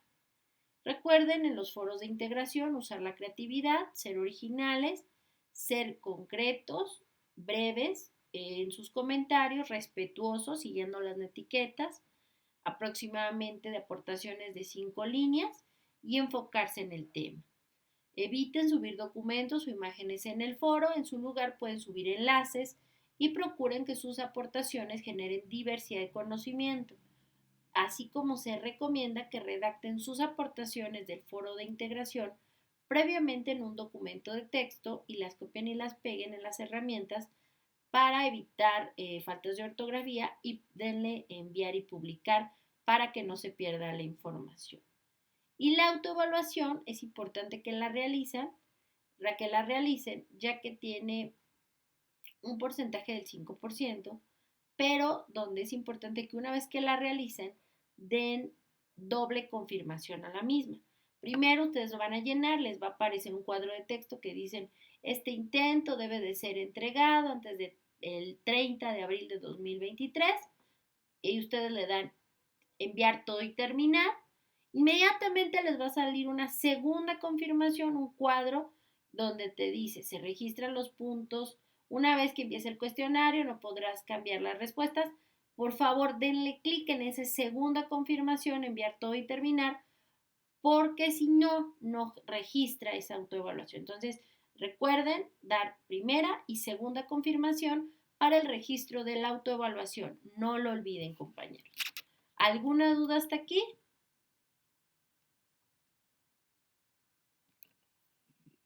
A: Recuerden en los foros de integración usar la creatividad, ser originales, ser concretos, breves en sus comentarios, respetuosos, siguiendo las etiquetas, aproximadamente de aportaciones de 5 líneas y enfocarse en el tema. Eviten subir documentos o imágenes en el foro, en su lugar pueden subir enlaces y procuren que sus aportaciones generen diversidad de conocimiento, así como se recomienda que redacten sus aportaciones del foro de integración previamente en un documento de texto y las copien y las peguen en las herramientas para evitar faltas de ortografía y denle enviar y publicar para que no se pierda la información. Y la autoevaluación es importante que la realicen, ya que tiene un porcentaje del 5%, pero donde es importante que una vez que la realicen, den doble confirmación a la misma. Primero ustedes lo van a llenar, les va a aparecer un cuadro de texto que dicen, este intento debe de ser entregado antes del 30 de abril de 2023, y ustedes le dan enviar todo y terminar. Inmediatamente les va a salir una segunda confirmación, un cuadro donde te dice, se registran los puntos. Una vez que empiece el cuestionario, no podrás cambiar las respuestas. Por favor, denle clic en esa segunda confirmación, enviar todo y terminar, porque si no, no registra esa autoevaluación. Entonces, recuerden dar primera y segunda confirmación para el registro de la autoevaluación. No lo olviden, compañeros. ¿Alguna duda hasta aquí?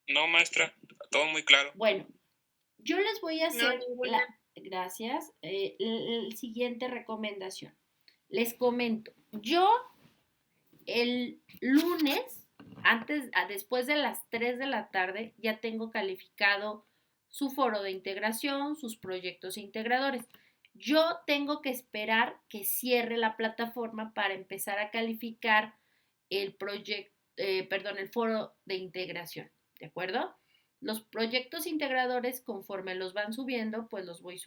B: No, maestra, todo muy claro.
A: Bueno, yo les voy a hacer
D: ninguna.
A: gracias, la siguiente recomendación. Les comento, yo el lunes, después de las 3 de la tarde, ya tengo calificado su foro de integración, sus proyectos integradores. Yo tengo que esperar que cierre la plataforma para empezar a calificar el el foro de integración, ¿de acuerdo? Los proyectos integradores, conforme los van subiendo, pues los voy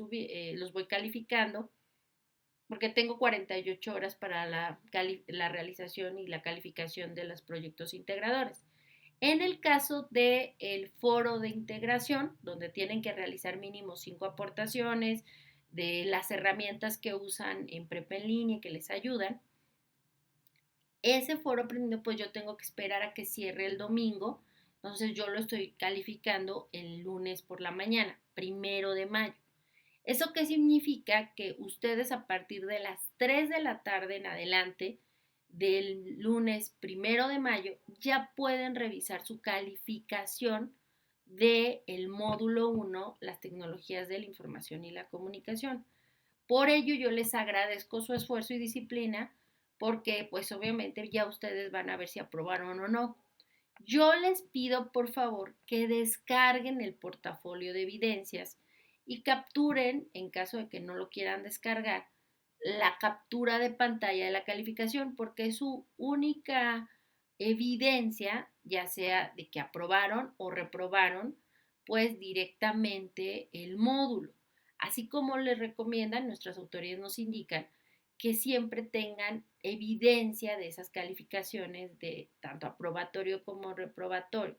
A: calificando, porque tengo 48 horas para la realización y la calificación de los proyectos integradores. En el caso del foro de integración, donde tienen que realizar mínimo 5 aportaciones de las herramientas que usan en Prepa en línea y que les ayudan, ese foro aprendido, pues yo tengo que esperar a que cierre el domingo. Entonces yo lo estoy calificando el lunes por la mañana, 1 de mayo. ¿Eso qué significa? Que ustedes a partir de las 3 de la tarde en adelante del lunes 1 de mayo ya pueden revisar su calificación del módulo 1, las tecnologías de la información y la comunicación. Por ello yo les agradezco su esfuerzo y disciplina, porque pues obviamente ya ustedes van a ver si aprobaron o no. Yo les pido por favor que descarguen el portafolio de evidencias y capturen, en caso de que no lo quieran descargar, la captura de pantalla de la calificación, porque es su única evidencia, ya sea de que aprobaron o reprobaron, pues directamente el módulo. Así como les recomiendan, nuestras autoridades nos indican que siempre tengan evidencia de esas calificaciones de tanto aprobatorio como reprobatorio.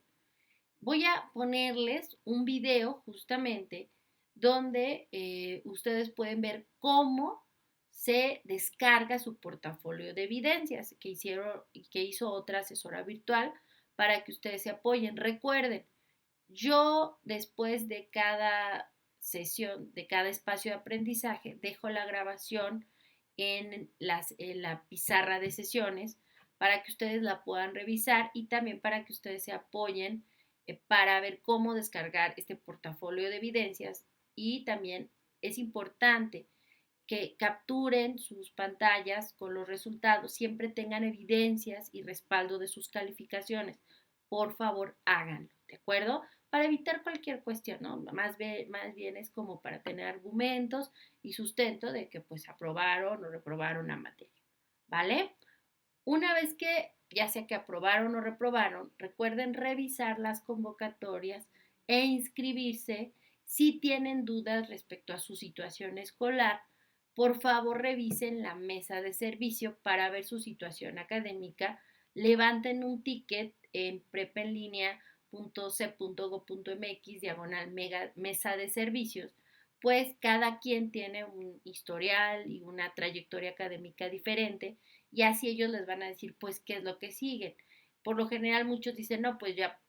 A: Voy a ponerles un video justamente donde ustedes pueden ver cómo se descarga su portafolio de evidencias que hizo otra asesora virtual para que ustedes se apoyen. Recuerden, yo después de cada sesión, de cada espacio de aprendizaje, dejo la grabación en la pizarra de sesiones para que ustedes la puedan revisar y también para que ustedes se apoyen para ver cómo descargar este portafolio de evidencias. Y también es importante que capturen sus pantallas con los resultados, siempre tengan evidencias y respaldo de sus calificaciones. Por favor, háganlo, ¿de acuerdo? Para evitar cualquier cuestión, ¿no? Más bien es como para tener argumentos y sustento de que pues aprobaron o reprobaron la materia, ¿vale? Una vez que ya sea que aprobaron o reprobaron, recuerden revisar las convocatorias e inscribirse. Si tienen dudas respecto a su situación escolar, por favor revisen la mesa de servicio para ver su situación académica. Levanten un ticket en prepaenlinea.c.go.mx /mesa de servicios, pues cada quien tiene un historial y una trayectoria académica diferente, y así ellos les van a decir pues qué es lo que siguen. Por lo general muchos dicen, no, pues ya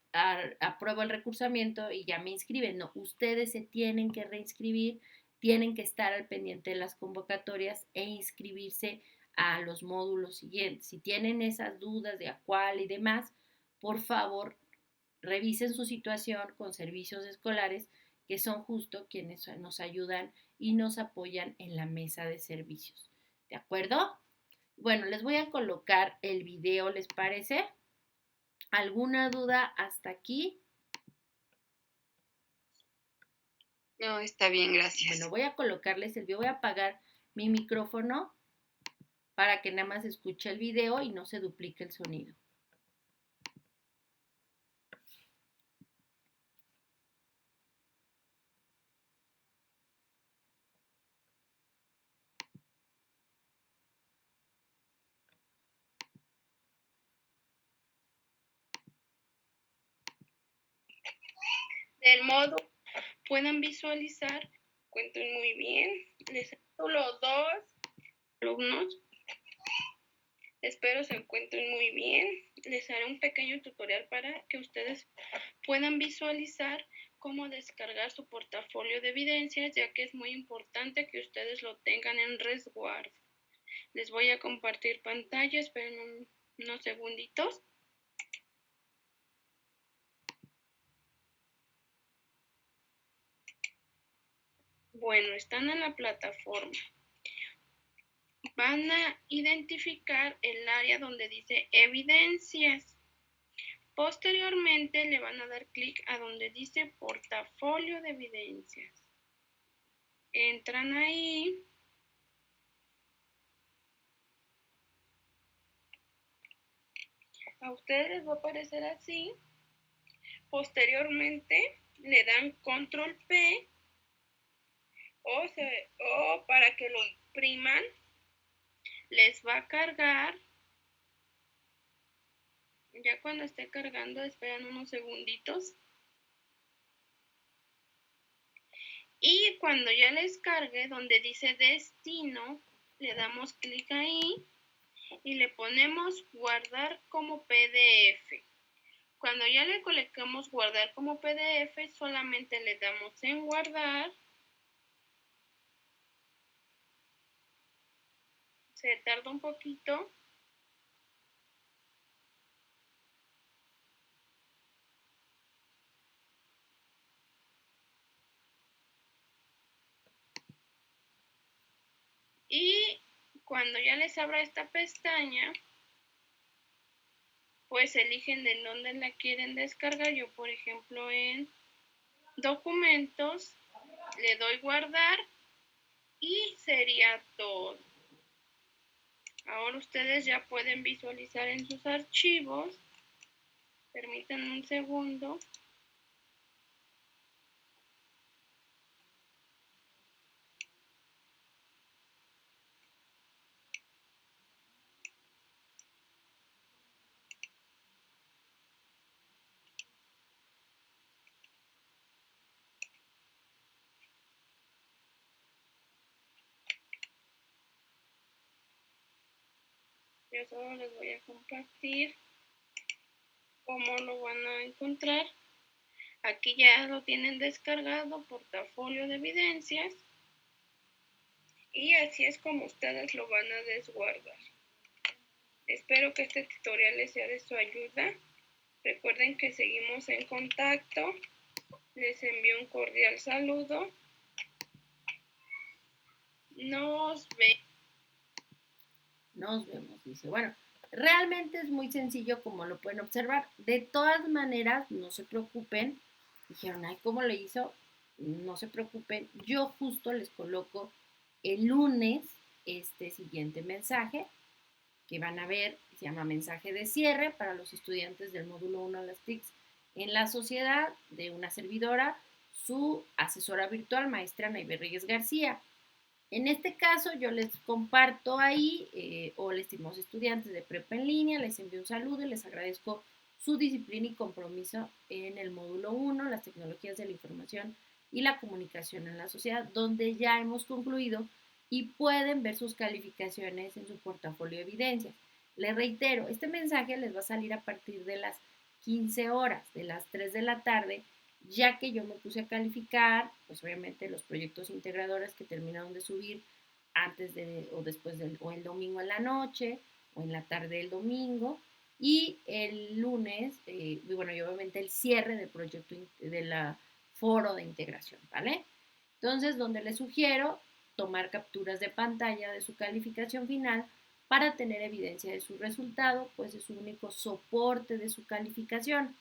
A: apruebo el recursamiento y ya me inscriben. No, ustedes se tienen que reinscribir, tienen que estar al pendiente de las convocatorias e inscribirse a los módulos siguientes. Si tienen esas dudas de a cuál y demás, por favor revisen su situación con servicios escolares, que son justo quienes nos ayudan y nos apoyan en la mesa de servicios. ¿De acuerdo? Bueno, les voy a colocar el video, ¿les parece? ¿Alguna duda hasta aquí?
C: No, está bien, gracias.
A: Bueno, voy a colocarles el video, voy a apagar mi micrófono para que nada más escuche el video y no se duplique el sonido.
E: Del modo puedan visualizar, cuenten muy bien. Les solo 2 alumnos. Espero se encuentren muy bien. Les haré un pequeño tutorial para que ustedes puedan visualizar cómo descargar su portafolio de evidencias, ya que es muy importante que ustedes lo tengan en resguardo. Les voy a compartir pantalla, esperen unos segunditos. Bueno, están en la plataforma. Van a identificar el área donde dice evidencias. Posteriormente le van a dar clic a donde dice portafolio de evidencias. Entran ahí. A ustedes les va a aparecer así. Posteriormente le dan control P o para que lo impriman les va a cargar. Ya cuando esté cargando, esperan unos segunditos. Y cuando ya les cargue, donde dice destino, le damos clic ahí y le ponemos guardar como PDF. Cuando ya le coloquemos guardar como PDF, solamente le damos en guardar. Se tarda un poquito. Y cuando ya les abra esta pestaña, pues eligen de dónde la quieren descargar. Yo, por ejemplo, en documentos, le doy guardar y sería todo. Ahora ustedes ya pueden visualizar en sus archivos. Permítanme un segundo. Yo solo les voy a compartir cómo lo van a encontrar. Aquí ya lo tienen descargado, portafolio de evidencias. Y así es como ustedes lo van a desguardar. Espero que este tutorial les sea de su ayuda. Recuerden que seguimos en contacto. Les envío un cordial saludo. Nos vemos.
A: Nos vemos, dice. Bueno, realmente es muy sencillo como lo pueden observar. De todas maneras, no se preocupen. Dijeron, ay, ¿cómo le hizo? No se preocupen. Yo justo les coloco el lunes este siguiente mensaje que van a ver, se llama mensaje de cierre para los estudiantes del módulo 1 de las TICs en la sociedad de una servidora, su asesora virtual, maestra Naive Reyes García. En este caso yo les comparto ahí, hola estimados estudiantes de prepa en línea, les envío un saludo y les agradezco su disciplina y compromiso en el módulo 1, las tecnologías de la información y la comunicación en la sociedad, donde ya hemos concluido y pueden ver sus calificaciones en su portafolio de evidencias. Les reitero, este mensaje les va a salir a partir de las 15 horas, de las 3 de la tarde, ya que yo me puse a calificar, pues obviamente los proyectos integradores que terminaron de subir antes de o después del, o el domingo en la noche o en la tarde del domingo y el lunes, bueno, y obviamente el cierre del proyecto de la foro de integración, ¿vale? Entonces, donde les sugiero tomar capturas de pantalla de su calificación final para tener evidencia de su resultado, pues es su único soporte de su calificación.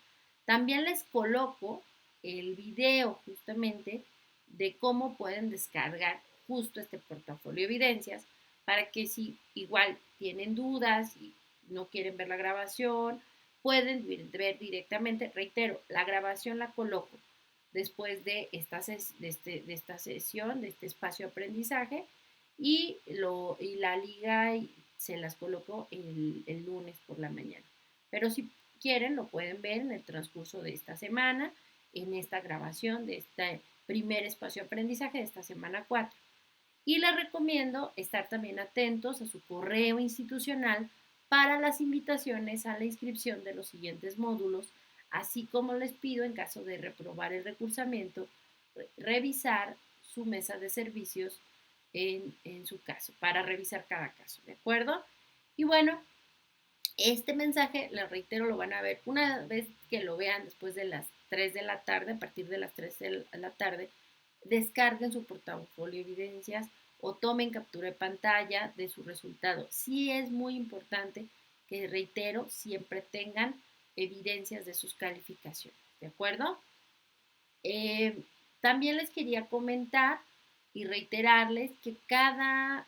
A: También les coloco el video justamente de cómo pueden descargar justo este portafolio de evidencias para que si igual tienen dudas y no quieren ver la grabación, pueden ver directamente. Reitero, la grabación la coloco después de esta sesión, de este espacio de aprendizaje, y la liga se las coloco el lunes por la mañana. Pero si quieren, lo pueden ver en el transcurso de esta semana, en esta grabación de este primer espacio de aprendizaje de esta semana 4. Y les recomiendo estar también atentos a su correo institucional para las invitaciones a la inscripción de los siguientes módulos, así como les pido, en caso de reprobar el recursamiento, revisar su mesa de servicios en su caso, para revisar cada caso, ¿de acuerdo? Y bueno, este mensaje, les reitero, lo van a ver una vez que lo vean después de las 3 de la tarde, a partir de las 3 de la tarde, descarguen su portafolio de evidencias o tomen captura de pantalla de su resultado. Sí es muy importante que, reitero, siempre tengan evidencias de sus calificaciones, ¿de acuerdo? También les quería comentar y reiterarles que cada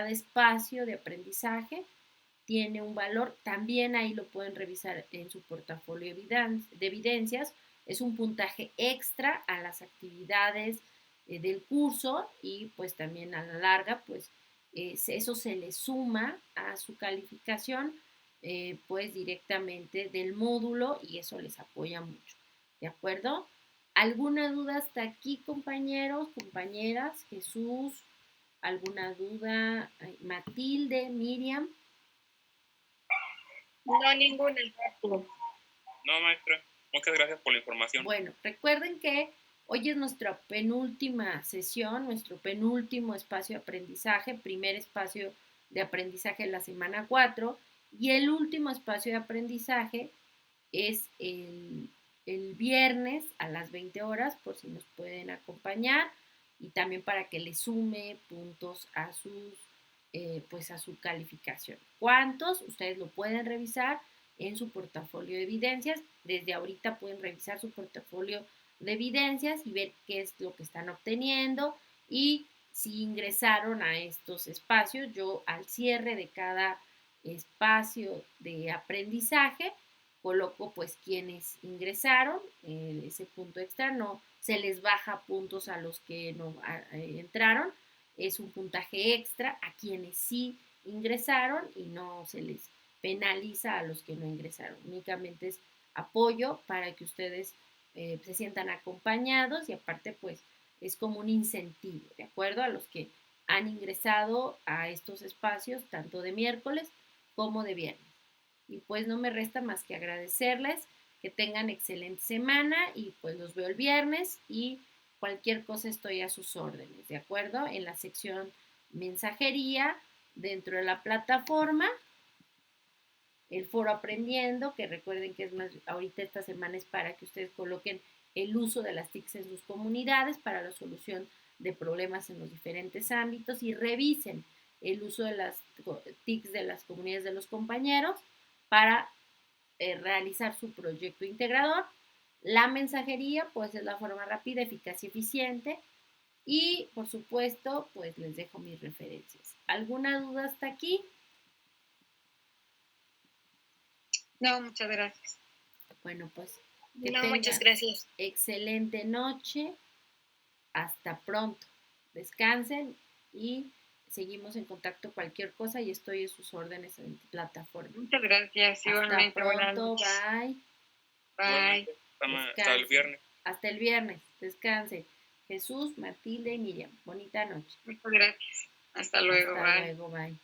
A: espacio de aprendizaje tiene un valor. También ahí lo pueden revisar en su portafolio de evidencias. Es un puntaje extra a las actividades del curso y pues también a la larga pues eso se le suma a su calificación pues directamente del módulo y eso les apoya mucho. ¿De acuerdo? ¿Alguna duda hasta aquí, compañeros, compañeras? Jesús, ¿alguna duda? Matilde, Miriam.
D: No, ninguna.
B: No, maestra. Muchas gracias por la información.
A: Bueno, recuerden que hoy es nuestra penúltima sesión, nuestro penúltimo espacio de aprendizaje, primer espacio de aprendizaje de la semana 4 y el último espacio de aprendizaje es el viernes a las 20 horas, por si nos pueden acompañar y también para que le sume puntos a pues a su calificación. ¿Cuántos? Ustedes lo pueden revisar en su portafolio de evidencias. Desde ahorita pueden revisar su portafolio de evidencias y ver qué es lo que están obteniendo y si ingresaron a estos espacios. Yo al cierre de cada espacio de aprendizaje coloco pues quienes ingresaron, ese punto extra, no se les baja puntos a los que no entraron, es un puntaje extra a quienes sí ingresaron y no se les penaliza a los que no ingresaron. Únicamente es apoyo para que ustedes se sientan acompañados y aparte pues es como un incentivo, ¿de acuerdo? A los que han ingresado a estos espacios, tanto de miércoles como de viernes. Y pues no me resta más que agradecerles, que tengan excelente semana y pues los veo el viernes y cualquier cosa estoy a sus órdenes, ¿de acuerdo? En la sección mensajería, dentro de la plataforma, el foro aprendiendo, que recuerden que es más, ahorita esta semana es para que ustedes coloquen el uso de las TICs en sus comunidades para la solución de problemas en los diferentes ámbitos y revisen el uso de las TICs de las comunidades de los compañeros para realizar su proyecto integrador. La mensajería, pues es la forma rápida, eficaz y eficiente. Y, por supuesto, pues les dejo mis referencias. ¿Alguna duda hasta aquí?
C: No, muchas gracias.
A: Bueno, pues
D: No, muchas gracias.
A: Excelente noche. Hasta pronto. Descansen y seguimos en contacto cualquier cosa y estoy a sus órdenes en plataforma.
C: Muchas gracias. Igualmente.
A: Hasta pronto. Bye.
C: Bye.
B: Hasta el viernes.
A: Hasta el viernes. Descansen. Jesús, Matilde y Miriam. Bonita noche.
C: Muchas gracias. Hasta luego.
A: Hasta luego. Bye.